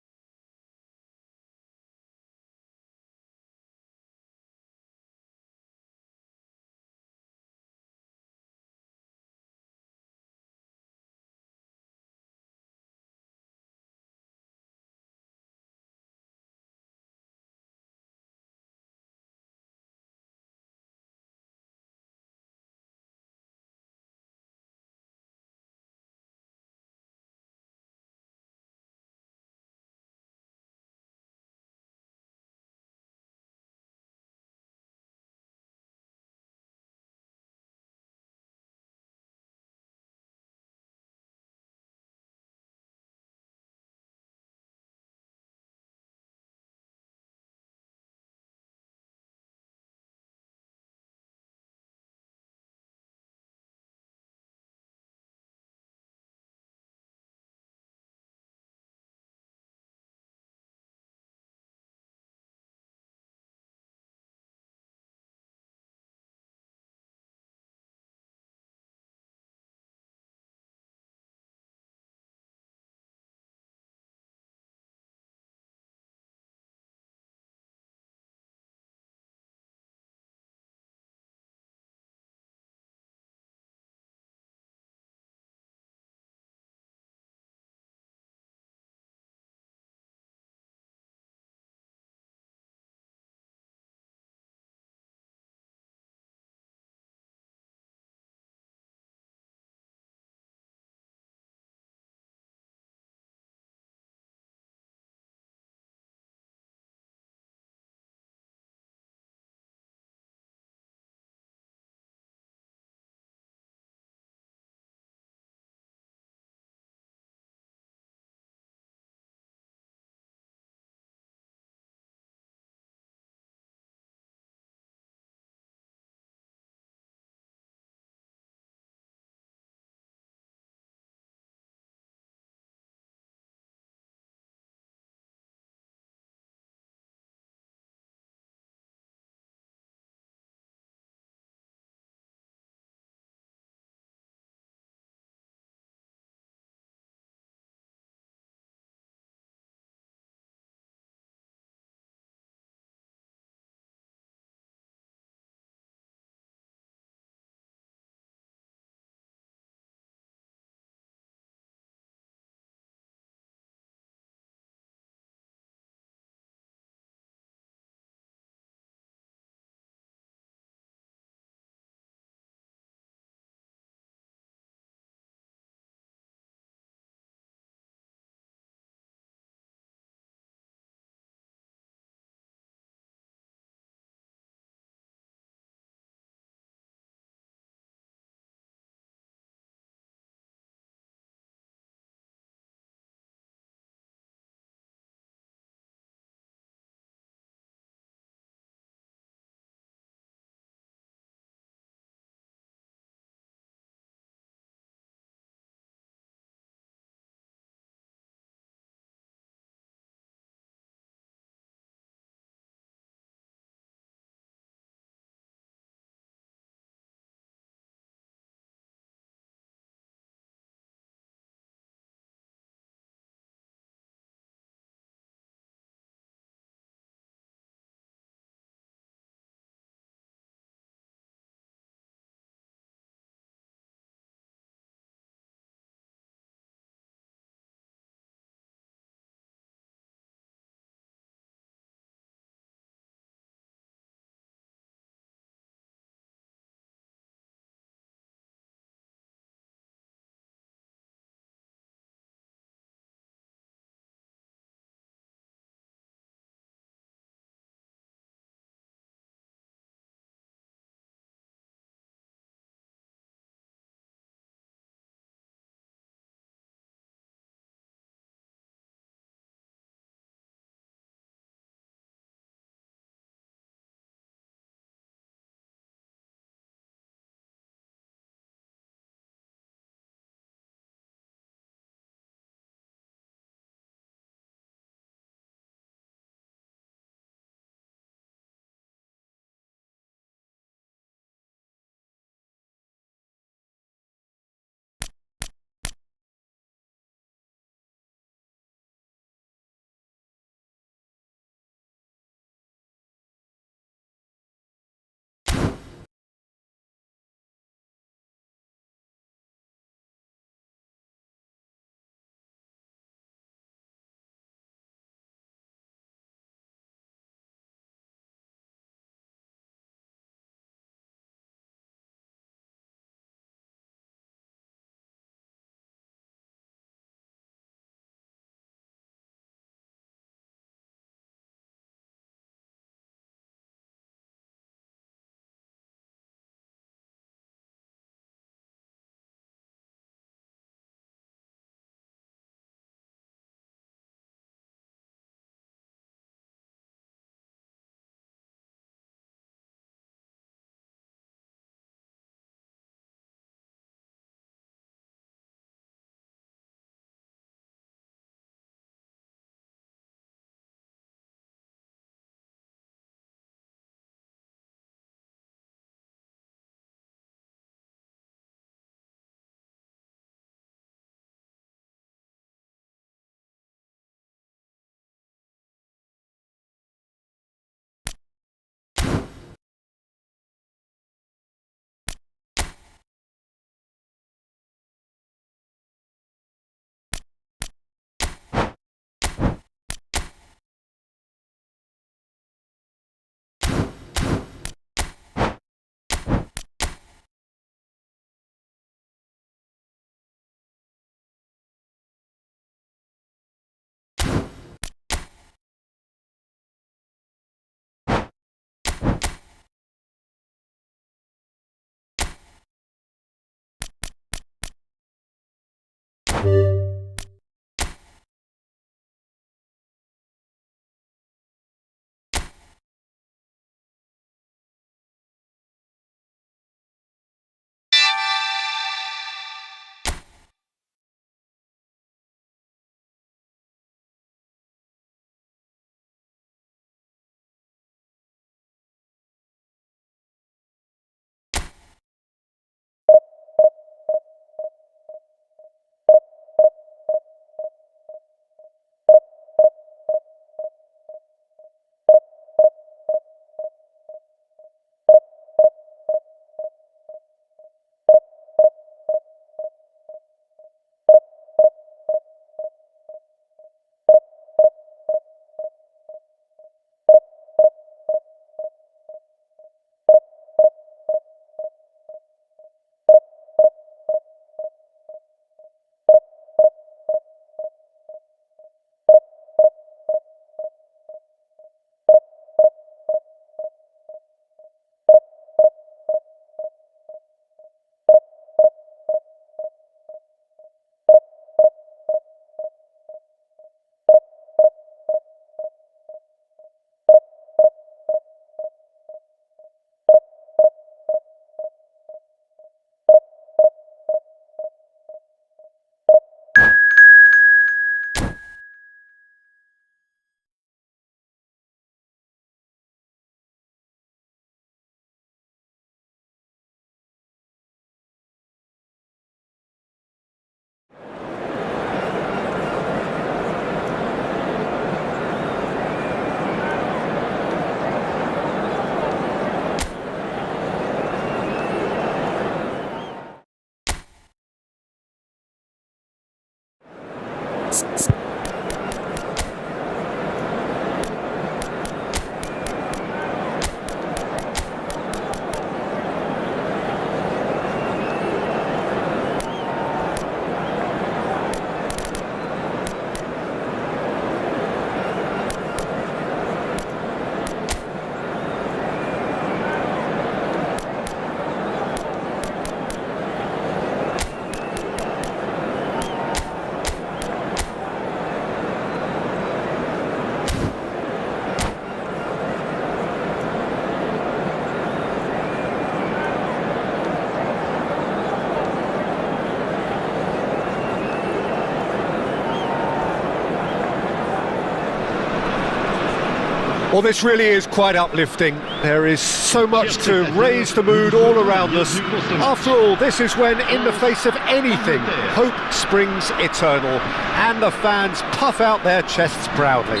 Well, this really is quite uplifting. There is so much to raise the mood all around us. After all, this is when, in the face of anything, hope springs eternal, and the fans puff out their chests proudly.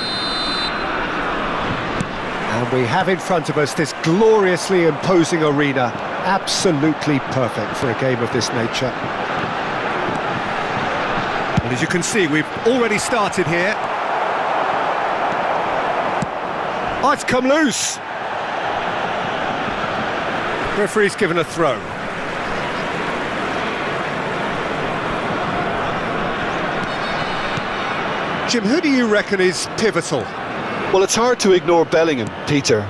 And we have in front of us this gloriously imposing arena, absolutely perfect for a game of this nature. And as you can see, we've already started here. Oh, it's come loose. Referee's given a throw. Jim, who do you reckon is pivotal? Well, it's hard to ignore Bellingham, Peter,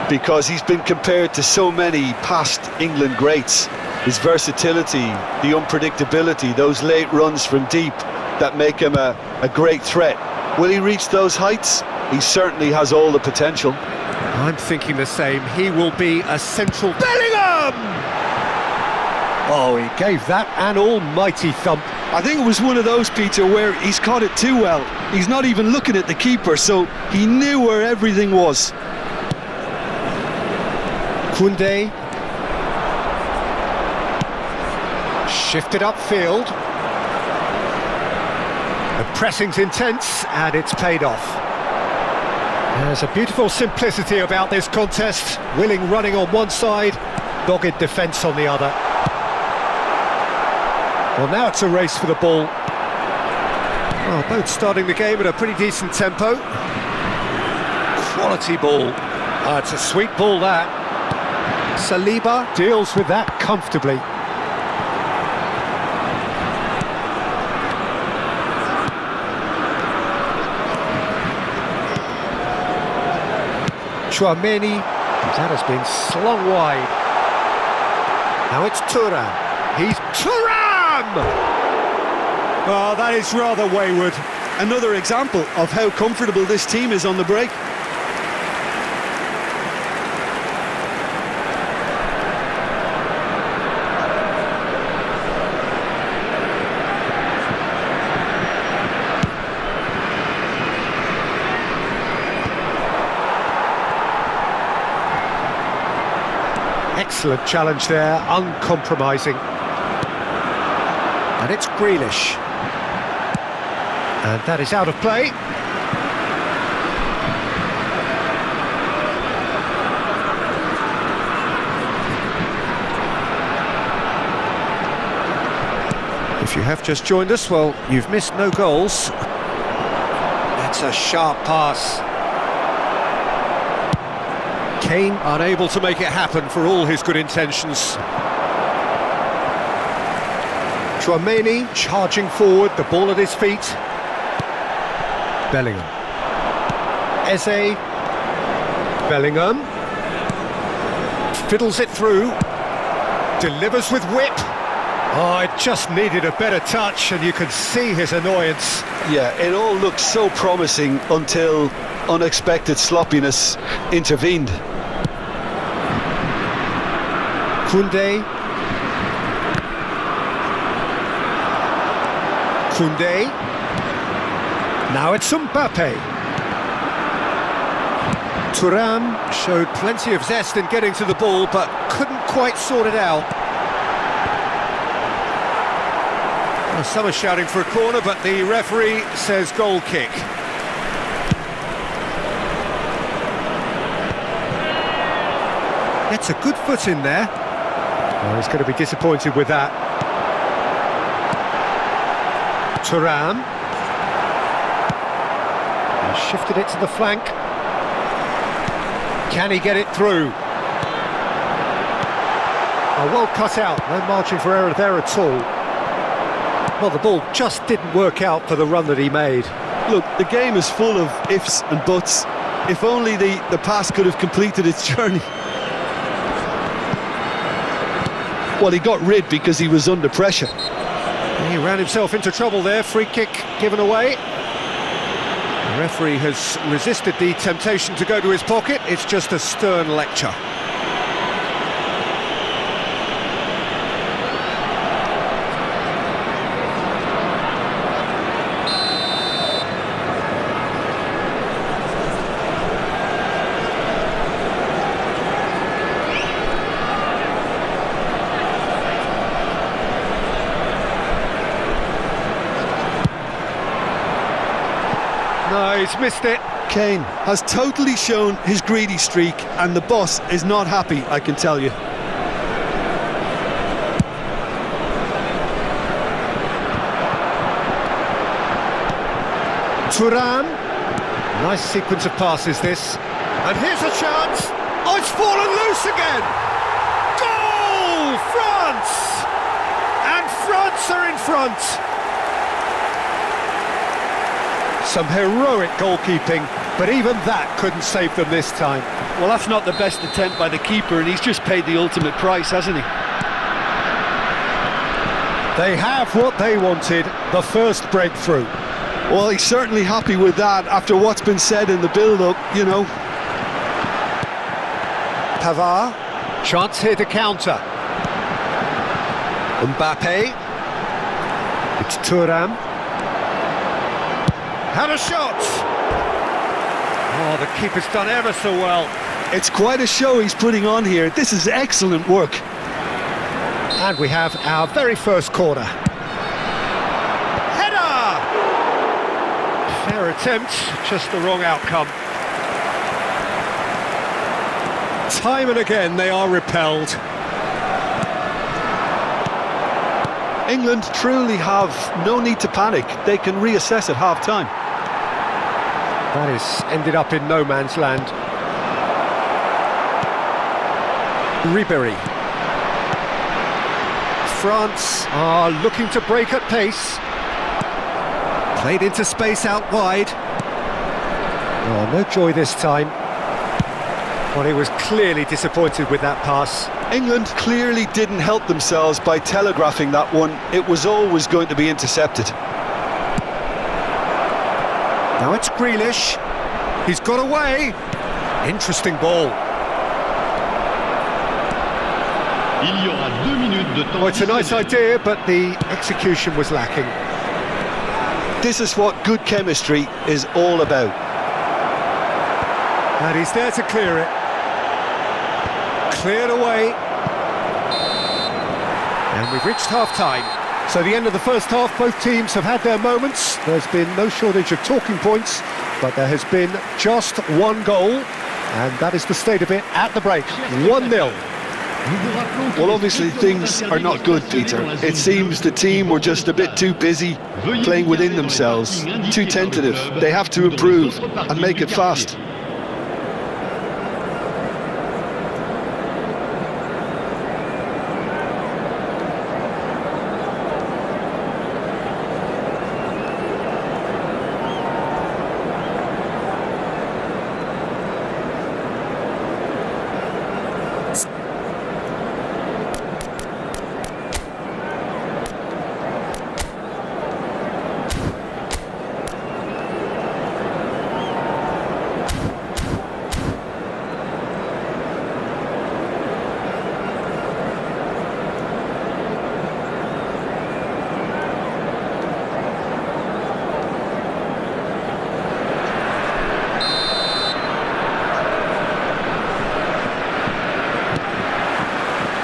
because he's been compared to so many past England greats. His versatility, the unpredictability, those late runs from deep that make him a great threat. Will he reach those heights? He certainly has all the potential. I'm thinking the same. He will be a central... Bellingham! Oh, he gave that an almighty thump. I think it was one of those, Peter, where he's caught it too well. He's not even looking at the keeper, so he knew where everything was. Koundé. Shifted upfield. The pressing's intense, and it's paid off. There's a beautiful simplicity about this contest. Willing running on one side, dogged defence on the other. Well, now it's a race for the ball. Well, both starting the game at a pretty decent tempo. Quality ball. It's a sweet ball, that. Saliba deals with that comfortably. Tchouaméni, that has been slung wide. Now it's Thuram. He's Thuram! Oh, that is rather wayward. Another example of how comfortable this team is on the break. Excellent challenge there, uncompromising. And it's Grealish. And that is out of play. If you have just joined us, well, you've missed no goals. That's a sharp pass. Kane unable to make it happen for all his good intentions. Tchouaméni charging forward, the ball at his feet. Bellingham. Eze. Bellingham. Fiddles it through. Delivers with whip. Oh, it just needed a better touch, and you can see his annoyance. Yeah, it all looked so promising until unexpected sloppiness intervened. Koundé. Koundé. Now it's Mbappe. Thuram showed plenty of zest in getting to the ball, but couldn't quite sort it out. Well, some are shouting for a corner, but the referee says goal kick. Gets a good foot in there. Oh, he's going to be disappointed with that. Thuram. He's shifted it to the flank. Can he get it through? Oh, well cut out, no margin for error there at all. Well, the ball just didn't work out for the run that he made. Look, the game is full of ifs and buts. If only the pass could have completed its journey. Well, he got rid because he was under pressure. He ran himself into trouble there, free kick given away. The referee has resisted the temptation to go to his pocket. It's just a stern lecture. No, he's missed it. Kane has totally shown his greedy streak, and the boss is not happy, I can tell you. Thuram. Nice sequence of passes this. And here's a chance. Oh, it's fallen loose again. Goal! France! And France are in front. Some heroic goalkeeping, but even that couldn't save them this time. Well, that's not the best attempt by the keeper, and he's just paid the ultimate price, hasn't he? They have what they wanted, the first breakthrough. Well, he's certainly happy with that after what's been said in the build-up, you know. Pavard, chance here to counter. Mbappe. It's Thuram. Had a shot! Oh, the keeper's done ever so well. It's quite a show he's putting on here. This is excellent work. And we have our very first corner. Header! Fair attempt, just the wrong outcome. Time and again they are repelled. England truly have no need to panic. They can reassess at half-time. That is ended up in no man's land. Ribéry. France are looking to break at pace. Played into space out wide. Oh, no joy this time. Well, he was clearly disappointed with that pass. England clearly didn't help themselves by telegraphing that one. It was always going to be intercepted. Now it's Grealish. He's got away. Interesting ball. Il y aura 2 minutes de temps. Well, it's a nice idea, but the execution was lacking. This is what good chemistry is all about. And he's there to clear it. Cleared away. And we've reached half-time. So the end of the first half, both teams have had their moments. There's been no shortage of talking points, but there has been just one goal, and that is the state of it at the break. 1-0. Well, obviously things are not good, Peter. It seems the team were just a bit too busy playing within themselves, too tentative. They have to improve and make it fast.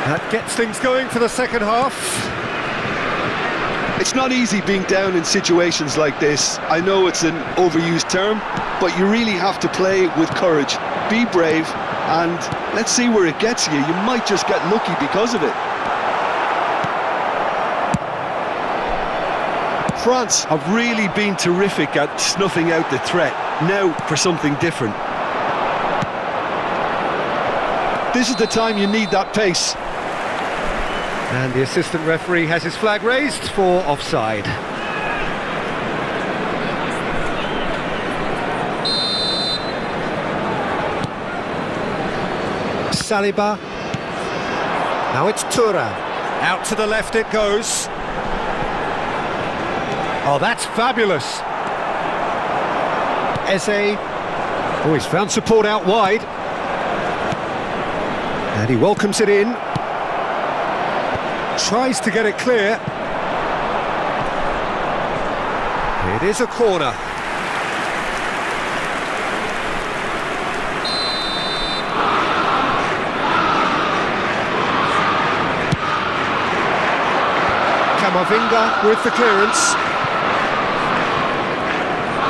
That gets things going for the second half. It's not easy being down in situations like this. I know it's an overused term, but you really have to play with courage. Be brave, and let's see where it gets you. You might just get lucky because of it. France have really been terrific at snuffing out the threat. Now for something different. This is the time you need that pace. And the assistant referee has his flag raised for offside. Saliba. Now it's Thuram. Out to the left it goes. Oh, that's fabulous. Eze. Oh, he's found support out wide. And he welcomes it in. Tries to get it clear. It is a corner. Camavinga with the clearance.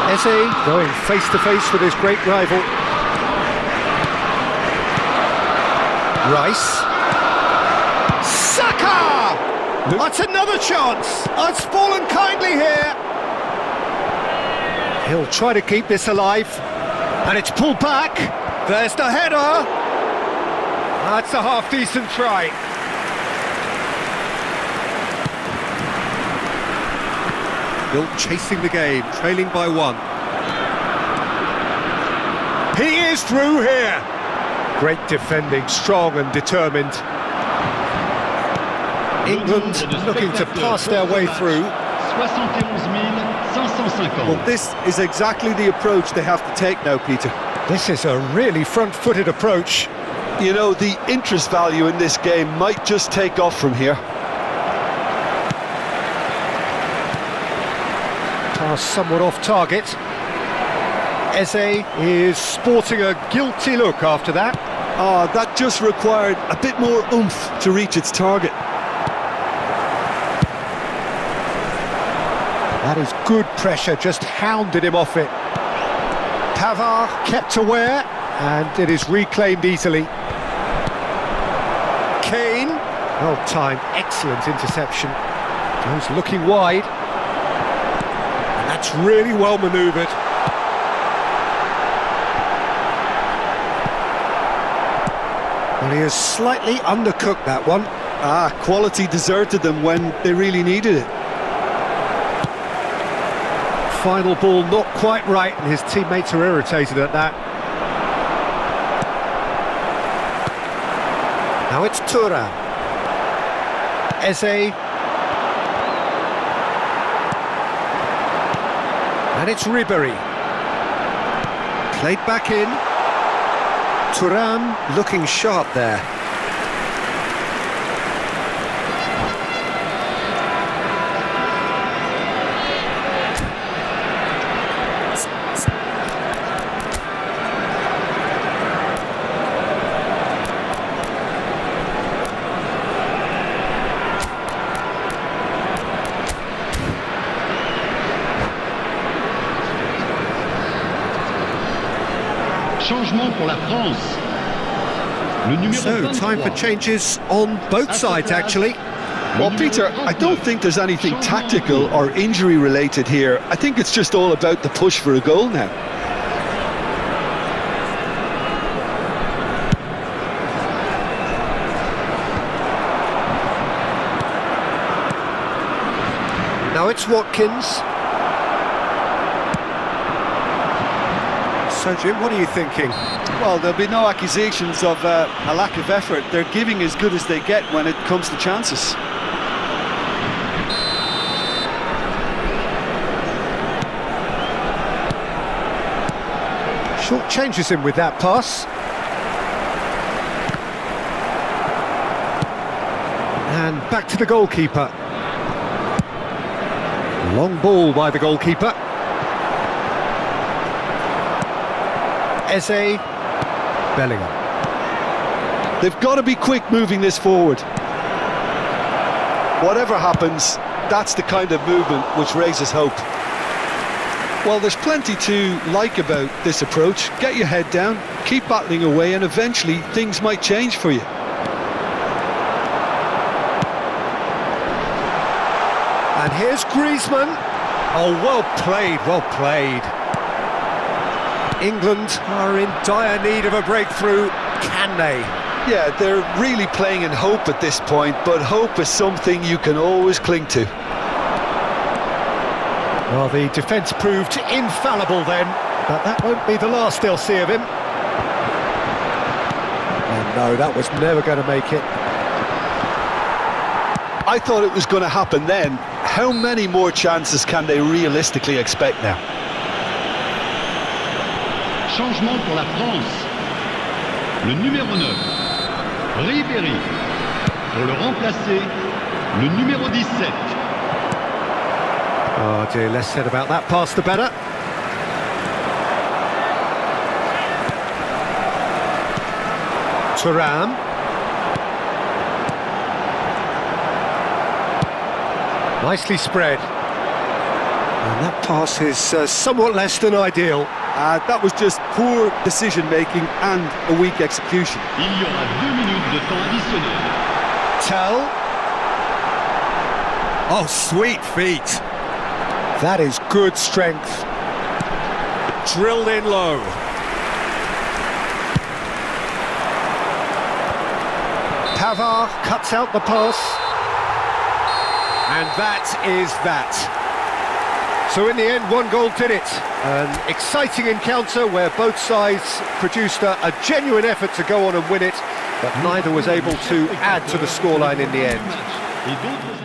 Eze going face to face with his great rival. Rice. Saka! That's another chance. It's fallen kindly here. He'll try to keep this alive. And it's pulled back. There's the header. That's a half-decent try. Still chasing the game, trailing by 1. He is through here. Great defending, strong and determined. England looking to pass their way through. 71 Well, this is exactly the approach they have to take now, Peter. This is a really front-footed approach. You know, the interest value in this game might just take off from here. Pass somewhat off target. Eze is sporting a guilty look after that. Ah, that just required a bit more oomph to reach its target. That is good pressure, just hounded him off it. Pavard kept aware, and it is reclaimed easily. Kane, well timed, excellent interception. Goes looking wide. And that's really well manoeuvred. Well, he has slightly undercooked that one. Ah, quality deserted them when they really needed it. Final ball not quite right, and his teammates are irritated at that. Now it's Thuram. Eze. And it's Ribéry. Played back in. Thuram looking sharp there. Changement pour la France. Le numéro So, 23. time for changes on both sides, actually. Well, Peter, I don't think there's anything tactical or injury related here. I think it's just all about the push for a goal now. Now it's Watkins. So, Jim, what are you thinking? Well, there'll be no accusations of a lack of effort. They're giving as good as they get when it comes to chances. Short changes him with that pass. And back to the goalkeeper. Long ball by the goalkeeper. Eze. Bellingham. They've got to be quick moving this forward. Whatever happens, that's the kind of movement which raises hope. Well, there's plenty to like about this approach. Get your head down, keep battling away, and eventually things might change for you. And here's Griezmann. Oh, well played, well played. England are in dire need of a breakthrough, can they? Yeah, they're really playing in hope at this point, but hope is something you can always cling to. Well, the defence proved infallible then, but that won't be the last they'll see of him. Oh no, that was never going to make it. I thought it was going to happen then. How many more chances can they realistically expect now? Changement pour la France. Le numéro 9, Ribéry. Pour le remplacer, le numéro 17. Oh dear, less said about that pass the better. Thuram. Nicely spread. And that pass is somewhat less than ideal. That was just poor decision-making and a weak execution. Il y aura 2 minutes de temps additionnel. Tell. Oh, sweet feet. That is good strength. Drilled in low. Pavard cuts out the pass. And that is that. So in the end, one goal did it. An exciting encounter where both sides produced a genuine effort to go on and win it, but neither was able to add to the scoreline in the end. Et d'autres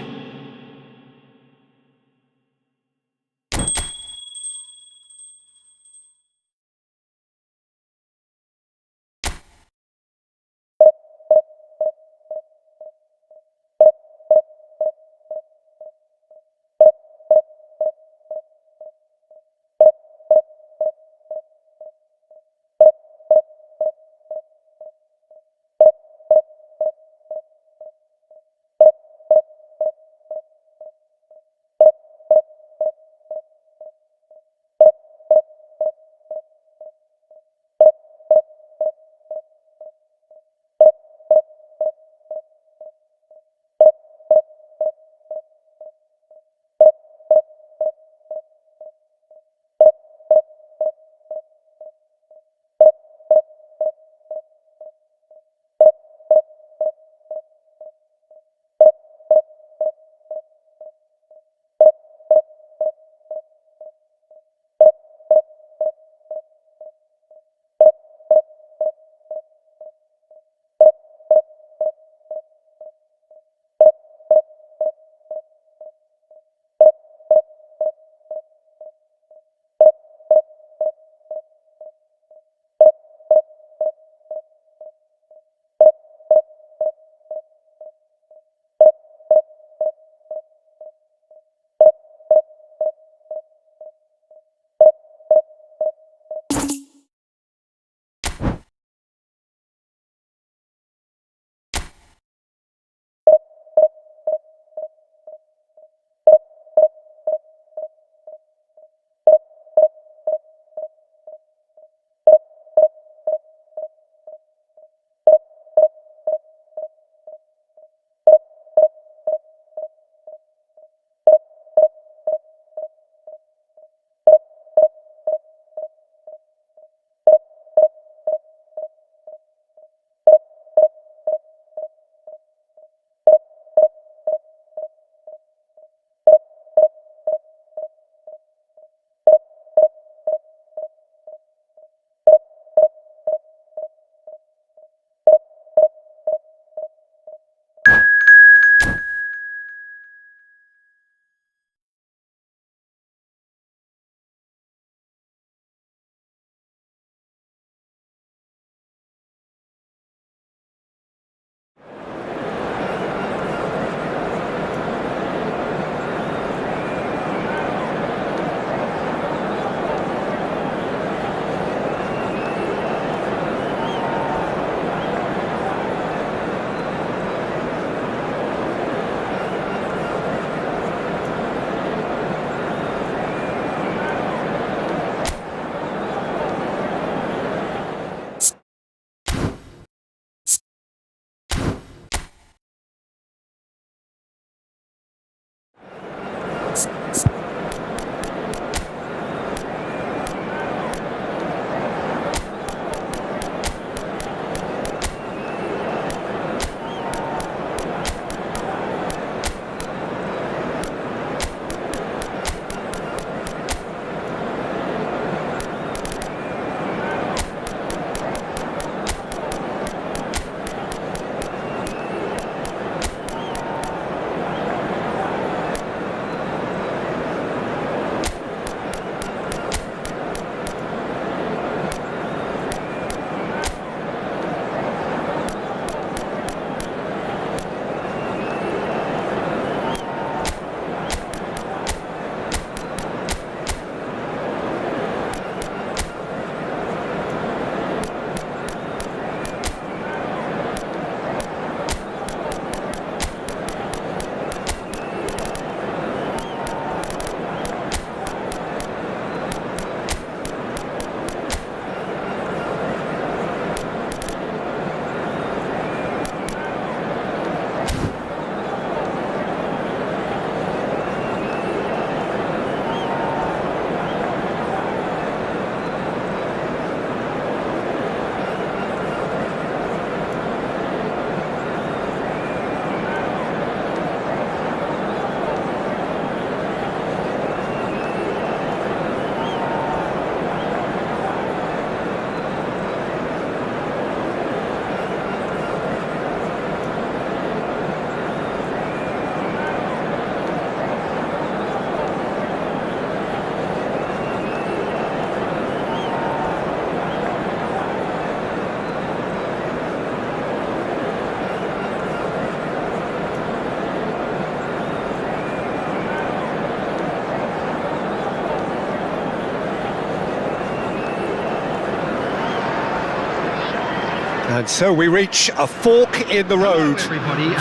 And so we reach a fork in the road.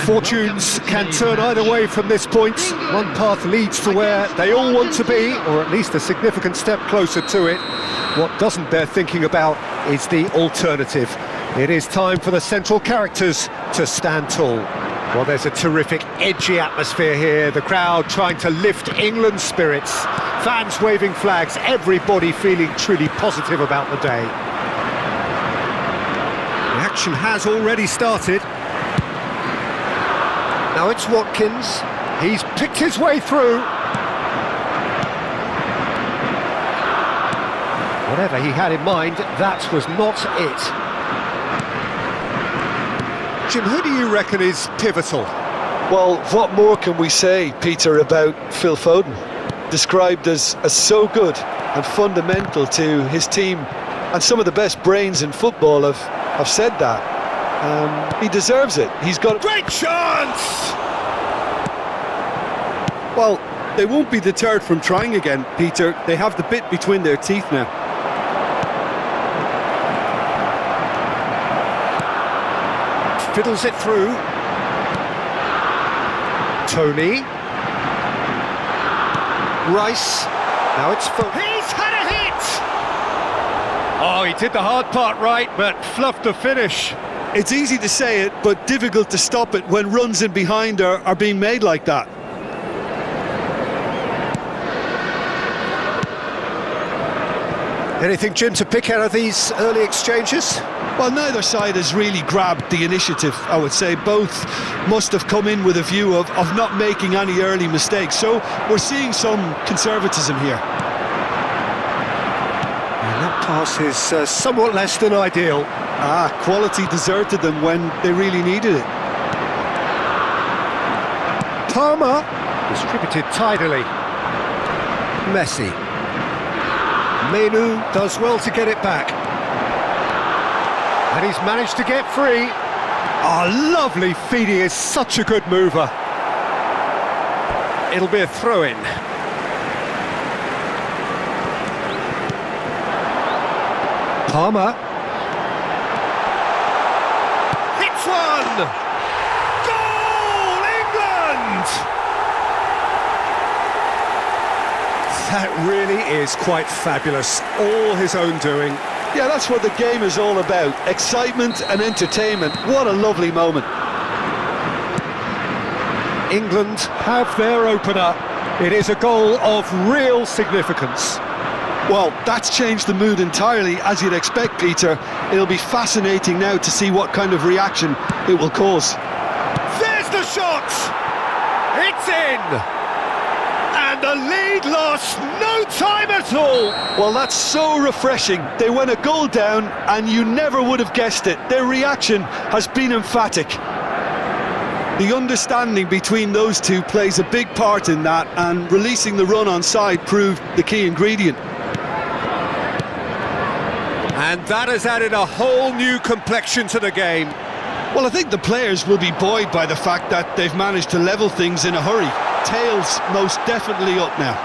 Fortunes can turn either way from this point. One path leads to where they all want to be, or at least a significant step closer to it. What doesn't bear thinking about is the alternative. It is time for the central characters to stand tall. Well, there's a terrific, edgy atmosphere here. The crowd trying to lift England's spirits. Fans waving flags, everybody feeling truly positive about the day. The action has already started. Now it's Watkins. He's picked his way through. Whatever he had in mind, that was not it. Jim, who do you reckon is pivotal? Well, what more can we say, Peter, about Phil Foden? Described as so good and fundamental to his team, and some of the best brains in football have said that. He deserves it. He's got a great chance! Well, they won't be deterred from trying again, Peter. They have the bit between their teeth now. Fiddles it through. Tony. Rice. Now it's full. He's had a hit! Oh, he did the hard part right, but fluffed the finish. It's easy to say it, but difficult to stop it when runs in behind are being made like that. Anything, Jim, to pick out of these early exchanges? Well, neither side has really grabbed the initiative, I would say. Both must have come in with a view of not making any early mistakes. So we're seeing some conservatism here. And that pass is somewhat less than ideal. Quality deserted them when they really needed it. Palmer, distributed tidily. Messi. Menu does well to get it back. And he's managed to get free. Lovely feed, he is such a good mover. It'll be a throw-in. Palmer. Hits one! Goal, England! That really is quite fabulous. All his own doing. Yeah, that's what the game is all about. Excitement and entertainment. What a lovely moment. England have their opener. It is a goal of real significance. Well, that's changed the mood entirely, as you'd expect, Peter. It'll be fascinating now to see what kind of reaction it will cause. There's the shot! It's in! And the lead lost no time at all. Well, that's so refreshing. They went a goal down and you never would have guessed it. Their reaction has been emphatic. The understanding between those two plays a big part in that, and releasing the run on side proved the key ingredient. And that has added a whole new complexion to the game. Well, I think the players will be buoyed by the fact that they've managed to level things in a hurry. Tails most definitely up now.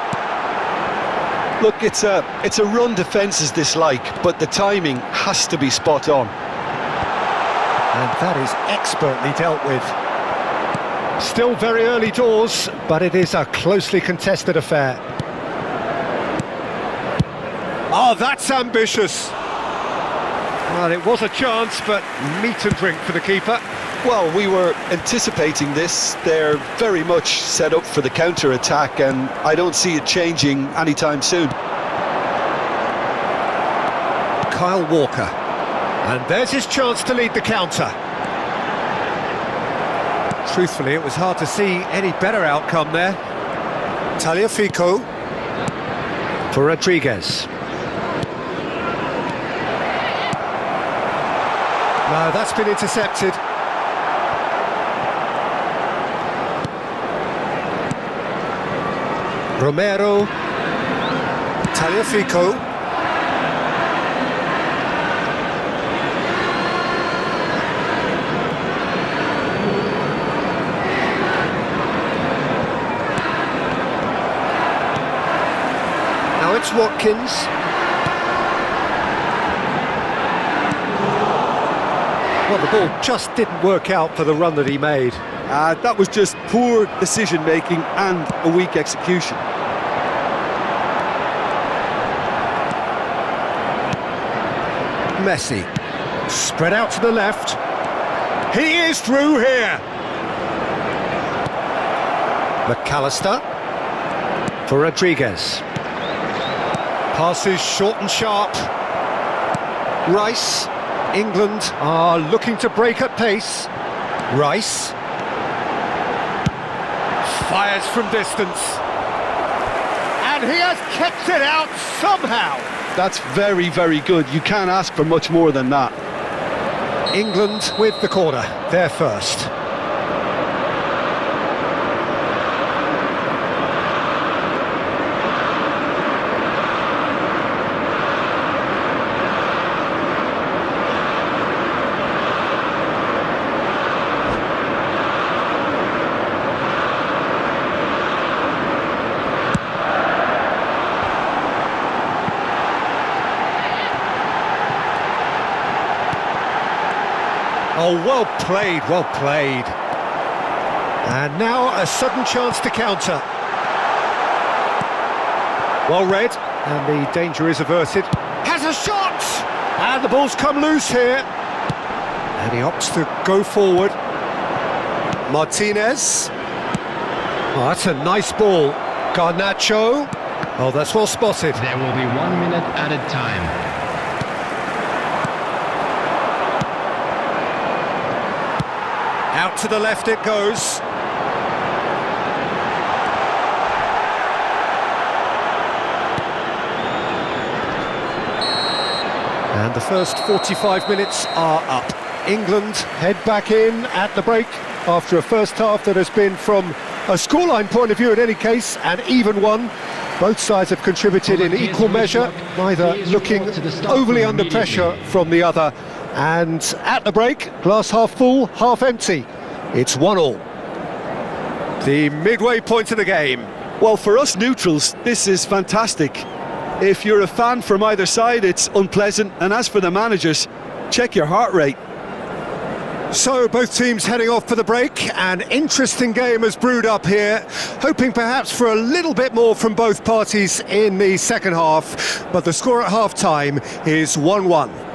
Look, it's a run defence is dislike, but the timing has to be spot on. And that is expertly dealt with. Still very early doors, but it is a closely contested affair. Oh, that's ambitious. Well, it was a chance, but meat and drink for the keeper. Well, we were anticipating this. They're very much set up for the counter-attack, and I don't see it changing anytime soon. Kyle Walker. And there's his chance to lead the counter. Truthfully, it was hard to see any better outcome there. Tagliafico for Rodriguez. No, that's been intercepted. Romero, Tagliafico. Now it's Watkins. Well, the ball just didn't work out for the run that he made. That was just poor decision-making and a weak execution. Messi, spread out to the left. He is through here. McAllister for Rodriguez. Passes short and sharp. Rice. England are looking to break at pace. Rice fires from distance. And he has kept it out somehow. That's very, very good. You can't ask for much more than that. England with the corner, they're first. Oh, well played, well played. And now a sudden chance to counter. Well read, and the danger is averted. Has a shot! And the ball's come loose here. And he opts to go forward. Martinez. Oh, that's a nice ball. Garnacho. Oh, that's well spotted. There will be 1 minute added time. Out to the left it goes. And the first 45 minutes are up. England head back in at the break after a first half that has been, from a scoreline point of view in any case, an even one. Both sides have contributed in equal measure, neither looking overly under pressure from the other. And at the break, glass half full, half empty. It's 1-1. The midway point of the game. Well, for us neutrals, this is fantastic. If you're a fan from either side, it's unpleasant. And as for the managers, check your heart rate. So both teams heading off for the break. An interesting game has brewed up here, hoping perhaps for a little bit more from both parties in the second half. But the score at half-time is 1-1.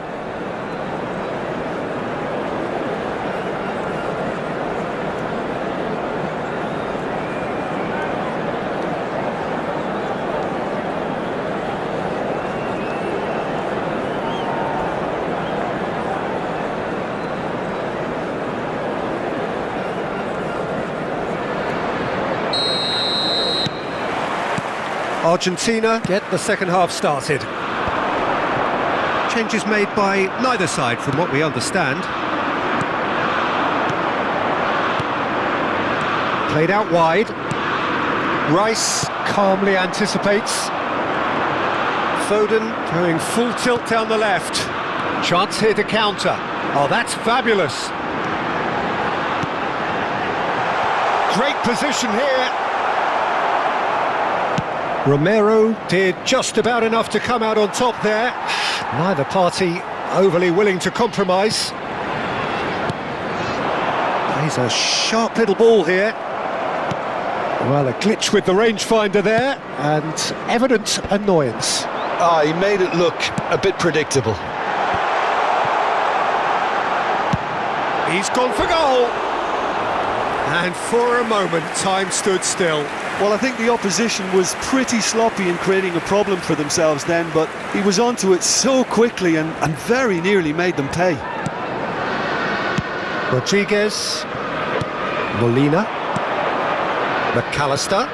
Argentina get the second half started. Changes made by neither side from what we understand. Played out wide. Rice calmly anticipates. Foden going full tilt down the left. Chance here to counter. Oh, that's fabulous. Great position here. Romero did just about enough to come out on top there. Neither party overly willing to compromise. Plays a sharp little ball here. Well, a glitch with the rangefinder there, and evident annoyance. He made it look a bit predictable. He's gone for goal. And for a moment, time stood still. Well, I think the opposition was pretty sloppy in creating a problem for themselves then, but he was onto it so quickly and very nearly made them pay. Rodriguez, Molina, McAllister.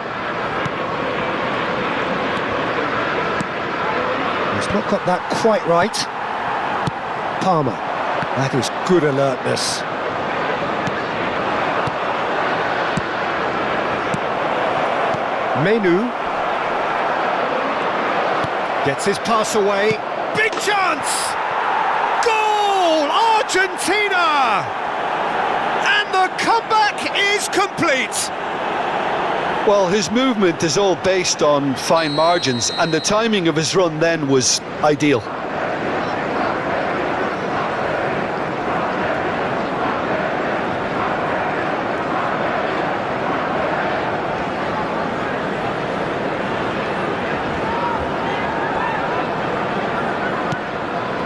He's not got that quite right. Palmer, that is good alertness. Menu gets his pass away. Big chance! Goal! Argentina! And the comeback is complete. Well, his movement is all based on fine margins, and the timing of his run then was ideal.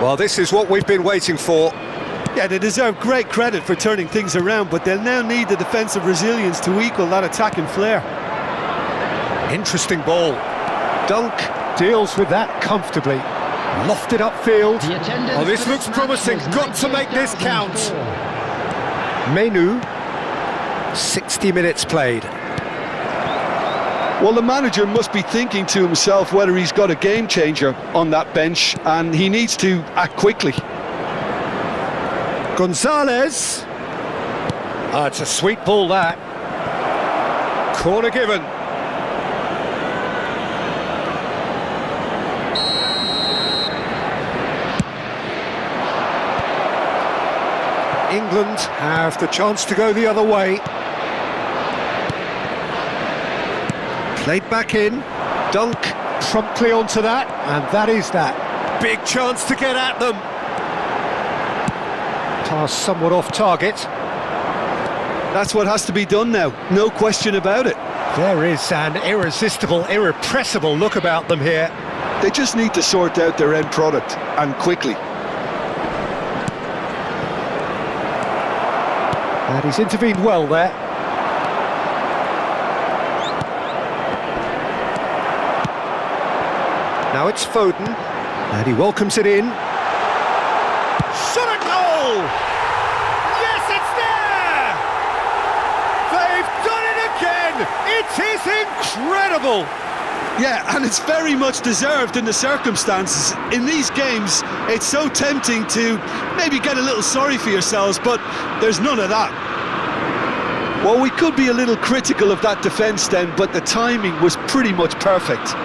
Well, this is what we've been waiting for. Yeah, they deserve great credit for turning things around, but they'll now need the defensive resilience to equal that attacking flair. Interesting ball. Dunk deals with that comfortably. Lofted upfield. Oh, this looks promising. Got to make this count. Menu. 60 minutes played. Well, the manager must be thinking to himself whether he's got a game changer on that bench, and he needs to act quickly. Gonzalez. Ah, it's a sweet ball, that. Corner given. England have the chance to go the other way. Played back in. Dunk promptly onto that, and that is that. Big chance to get at them. Pass somewhat off target. That's what has to be done now, no question about it. There is an irresistible, irrepressible look about them here. They just need to sort out their end product, and quickly. And he's intervened well there. Now it's Foden, and he welcomes it in. Shot at goal! Yes, it's there! They've done it again! It is incredible! Yeah, and it's very much deserved in the circumstances. In these games, it's so tempting to maybe get a little sorry for yourselves, but there's none of that. Well, we could be a little critical of that defence then, but the timing was pretty much perfect.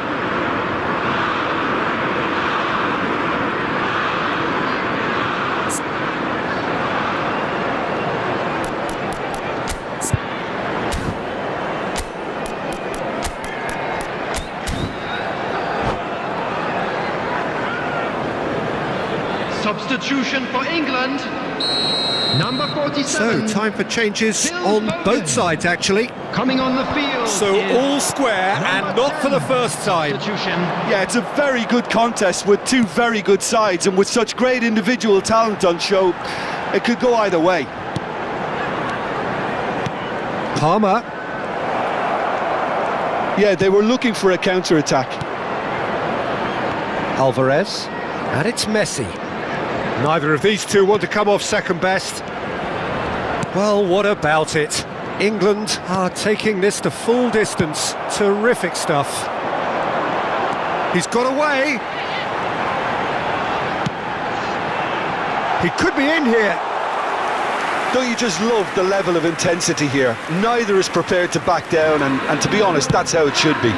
Substitution for England. Number 47. So, time for changes on both sides, actually. Coming on the field. So, all square and not for the first time. Substitution. Yeah, it's a very good contest with two very good sides, and with such great individual talent on show, it could go either way. Palmer. Yeah, they were looking for a counter-attack. Alvarez. And it's Messi. Neither of these two want to come off second best. Well, what about it? England are taking this the full distance. Terrific stuff. He's got away. He could be in here. Don't you just love the level of intensity here? Neither is prepared to back down, and to be honest, that's how it should be.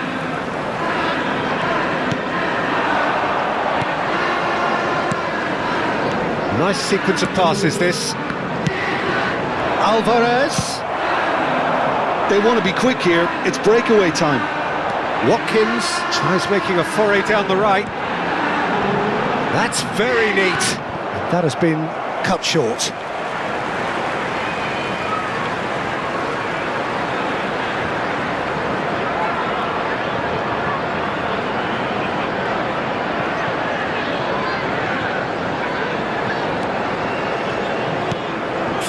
Nice sequence of passes, this. Alvarez. They want to be quick here. It's breakaway time. Watkins tries making a foray down the right. That's very neat. That has been cut short.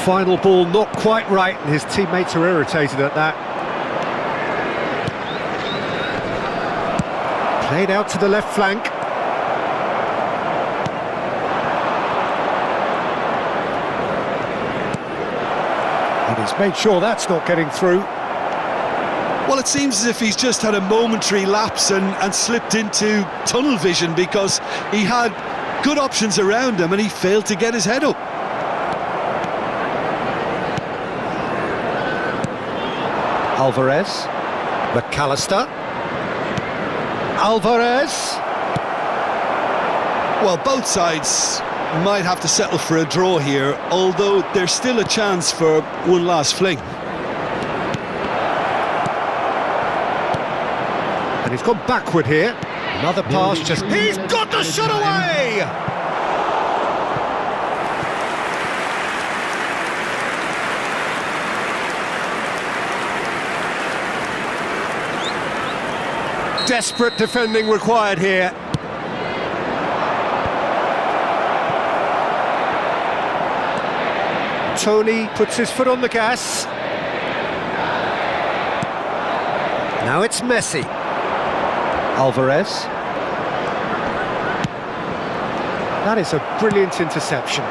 Final ball not quite right, and his teammates are irritated at that. Played out to the left flank. And he's made sure that's not getting through. Well, it seems as if he's just had a momentary lapse and slipped into tunnel vision, because he had good options around him and he failed to get his head up. Alvarez, McAllister, Alvarez. Well, both sides might have to settle for a draw here, although there's still a chance for one last fling. And he's gone backward here. Another pass, just... He's got the shot away! Desperate defending required here. Tony puts his foot on the gas. Now it's Messi. Alvarez. That is a brilliant interception.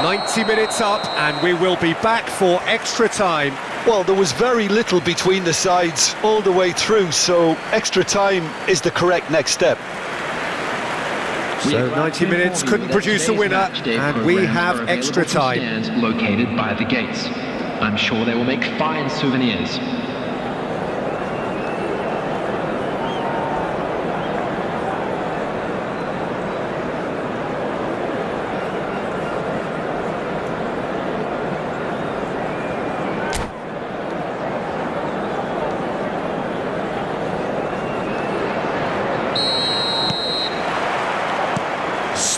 90 minutes up and we will be back for extra time. Well, there was very little between the sides all the way through, so extra time is the correct next step. So 90 minutes couldn't produce a winner, and we have extra time. Located by the gates. I'm sure they will make fine souvenirs.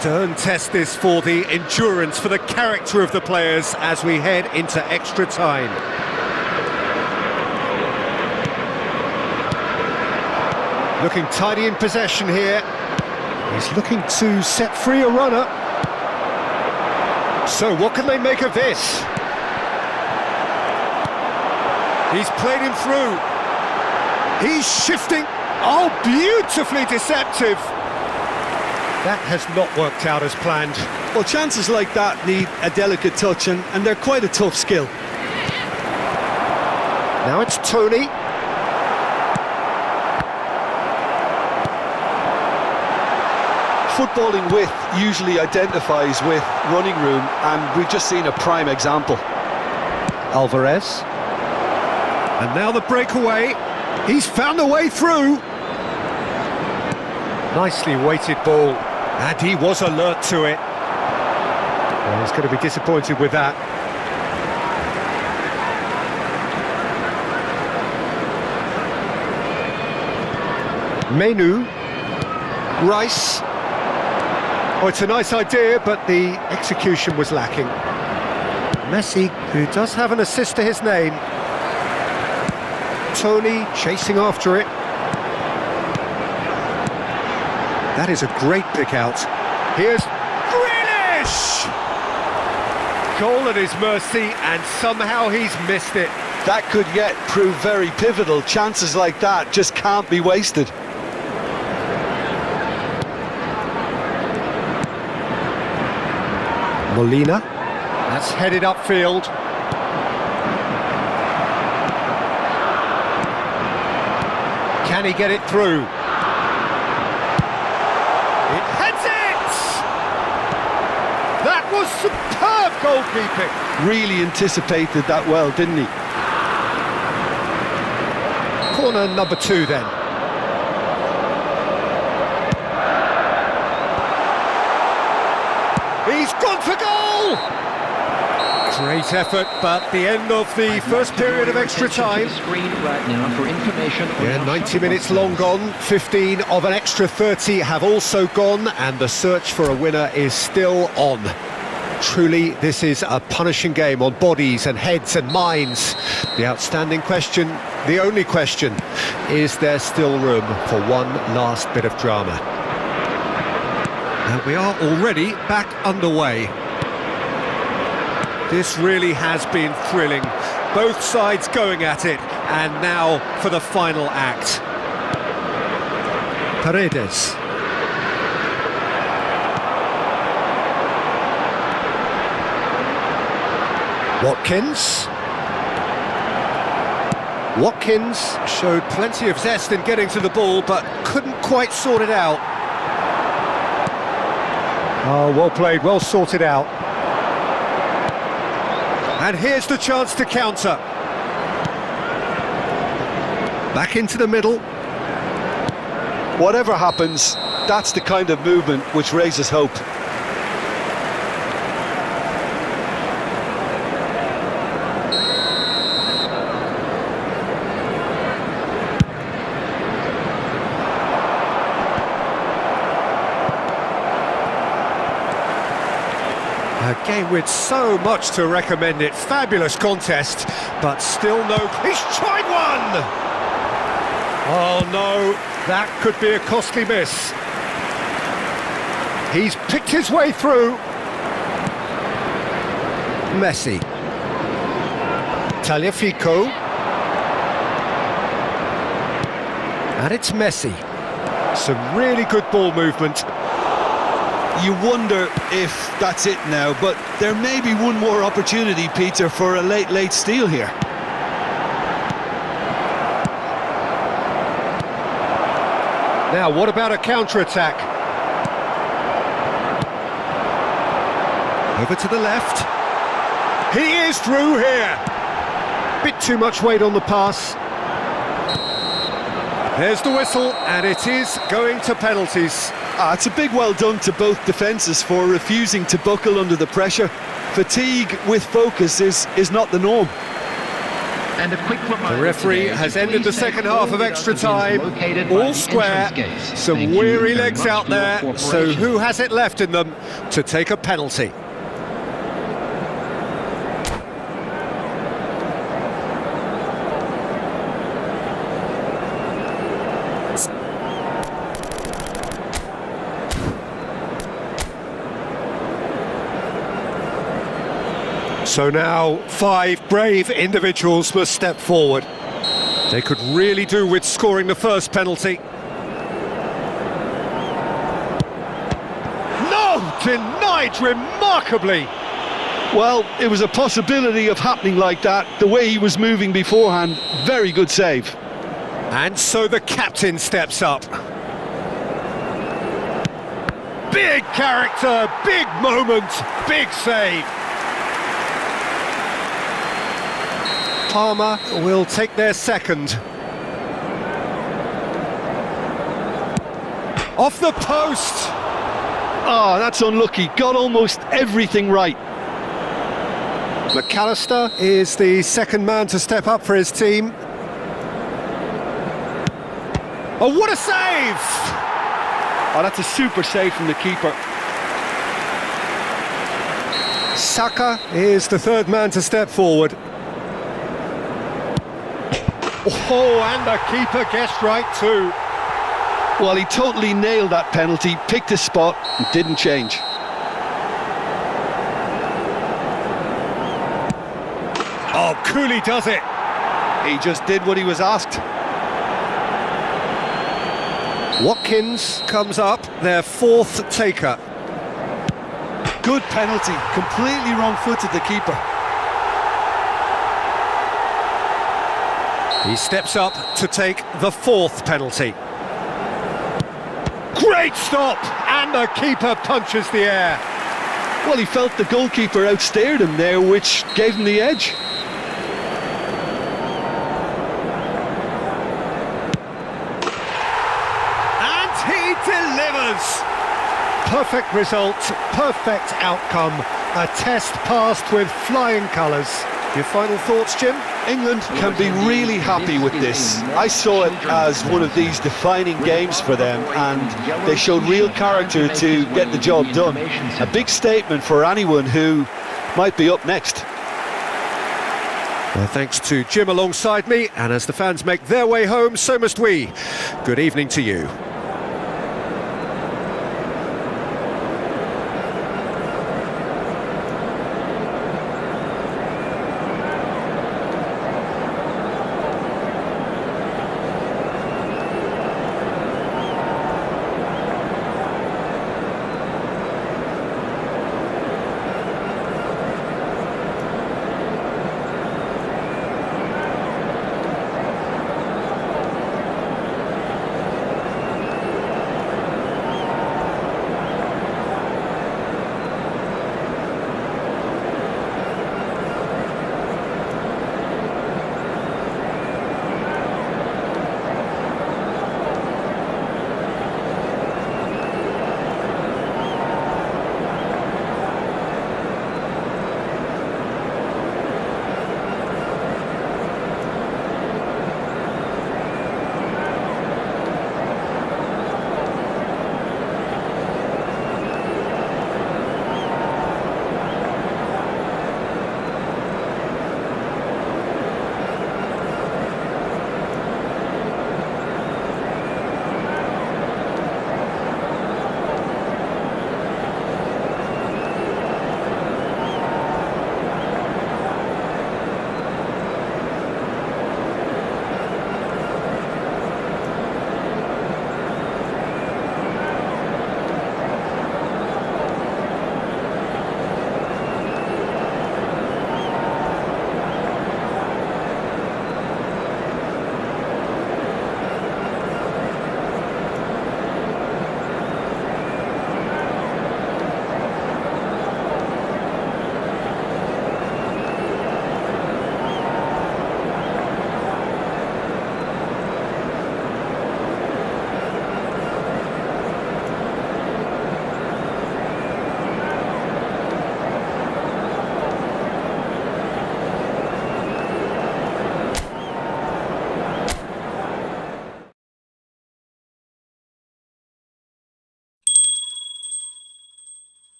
Stern test this for the endurance, for the character of the players as we head into extra time. Looking tidy in possession here. He's looking to set free a runner. So what can they make of this? He's played him through. He's shifting. Oh, beautifully deceptive. That has not worked out as planned. Well, chances like that need a delicate touch, and they're quite a tough skill. Now it's Tony. Footballing width usually identifies with running room, and we've just seen a prime example. Alvarez. And now the breakaway. He's found a way through. Nicely weighted ball, and he was alert to it. Well, he's going to be disappointed with that. Menu. Rice. Oh, it's a nice idea, but the execution was lacking. Messi, who does have an assist to his name. Tony chasing after it. That is a great pick out. Here's Grealish! Goal at his mercy, and somehow he's missed it. That could yet prove very pivotal. Chances like that just can't be wasted. Molina. That's headed upfield. Can he get it through? It heads it! That was superb goalkeeping. Really anticipated that well, didn't he? Corner number 2 then. He's gone for goal! Great effort, but the end of the first period of extra time. Yeah, 90 minutes long gone, 15 of an extra 30 have also gone, and the search for a winner is still on. Truly, this is a punishing game on bodies and heads and minds. The outstanding question, the only question, is there still room for one last bit of drama? And we are already back underway. This really has been thrilling. Both sides going at it, and now for the final act. Paredes. Watkins showed plenty of zest in getting to the ball, but couldn't quite sort it out. Oh, well played, well sorted out. And here's the chance to counter. Back into the middle. Whatever happens, that's the kind of movement which raises hope. A game with so much to recommend it. Fabulous contest, but still no... He's tried one! Oh no, that could be a costly miss. He's picked his way through. Messi. Tagliafico. And it's Messi. Some really good ball movement. You wonder if that's it now, but there may be one more opportunity, Peter, for a late steal here. Now, what about a counter-attack? Over to the left. He is through here. Bit too much weight on the pass. There's the whistle, and it is going to penalties. It's a big well done to both defences for refusing to buckle under the pressure. Fatigue with focus is not the norm. And a quick reminder, the referee has ended the second half of extra time, all square, some weary legs out there, so who has it left in them to take a penalty? So now 5 brave individuals must step forward. They could really do with scoring the first penalty. No! Denied remarkably! Well, it was a possibility of happening like that. The way he was moving beforehand, very good save. And so the captain steps up. Big character, big moment, big save. Parma will take their second. Off the post! Oh, that's unlucky. Got almost everything right. McAllister is the second man to step up for his team. Oh, what a save! Oh, that's a super save from the keeper. Saka is the third man to step forward. Oh, and the keeper guessed right too. Well, he totally nailed that penalty, picked his spot, and didn't change. Oh, Cooley does it. He just did what he was asked. Watkins comes up, their fourth taker. Good penalty, completely wrong-footed the keeper. He steps up to take the fourth penalty. Great stop! And the keeper punches the air. Well, he felt the goalkeeper outstared him there, which gave him the edge. And he delivers! Perfect result, perfect outcome. A test passed with flying colours. Your final thoughts, Jim? England can be really happy with this. I saw it as one of these defining games for them, and they showed real character to get the job done. A big statement for anyone who might be up next. Well, thanks to Jim alongside me, and as the fans make their way home, so must we. Good evening to you.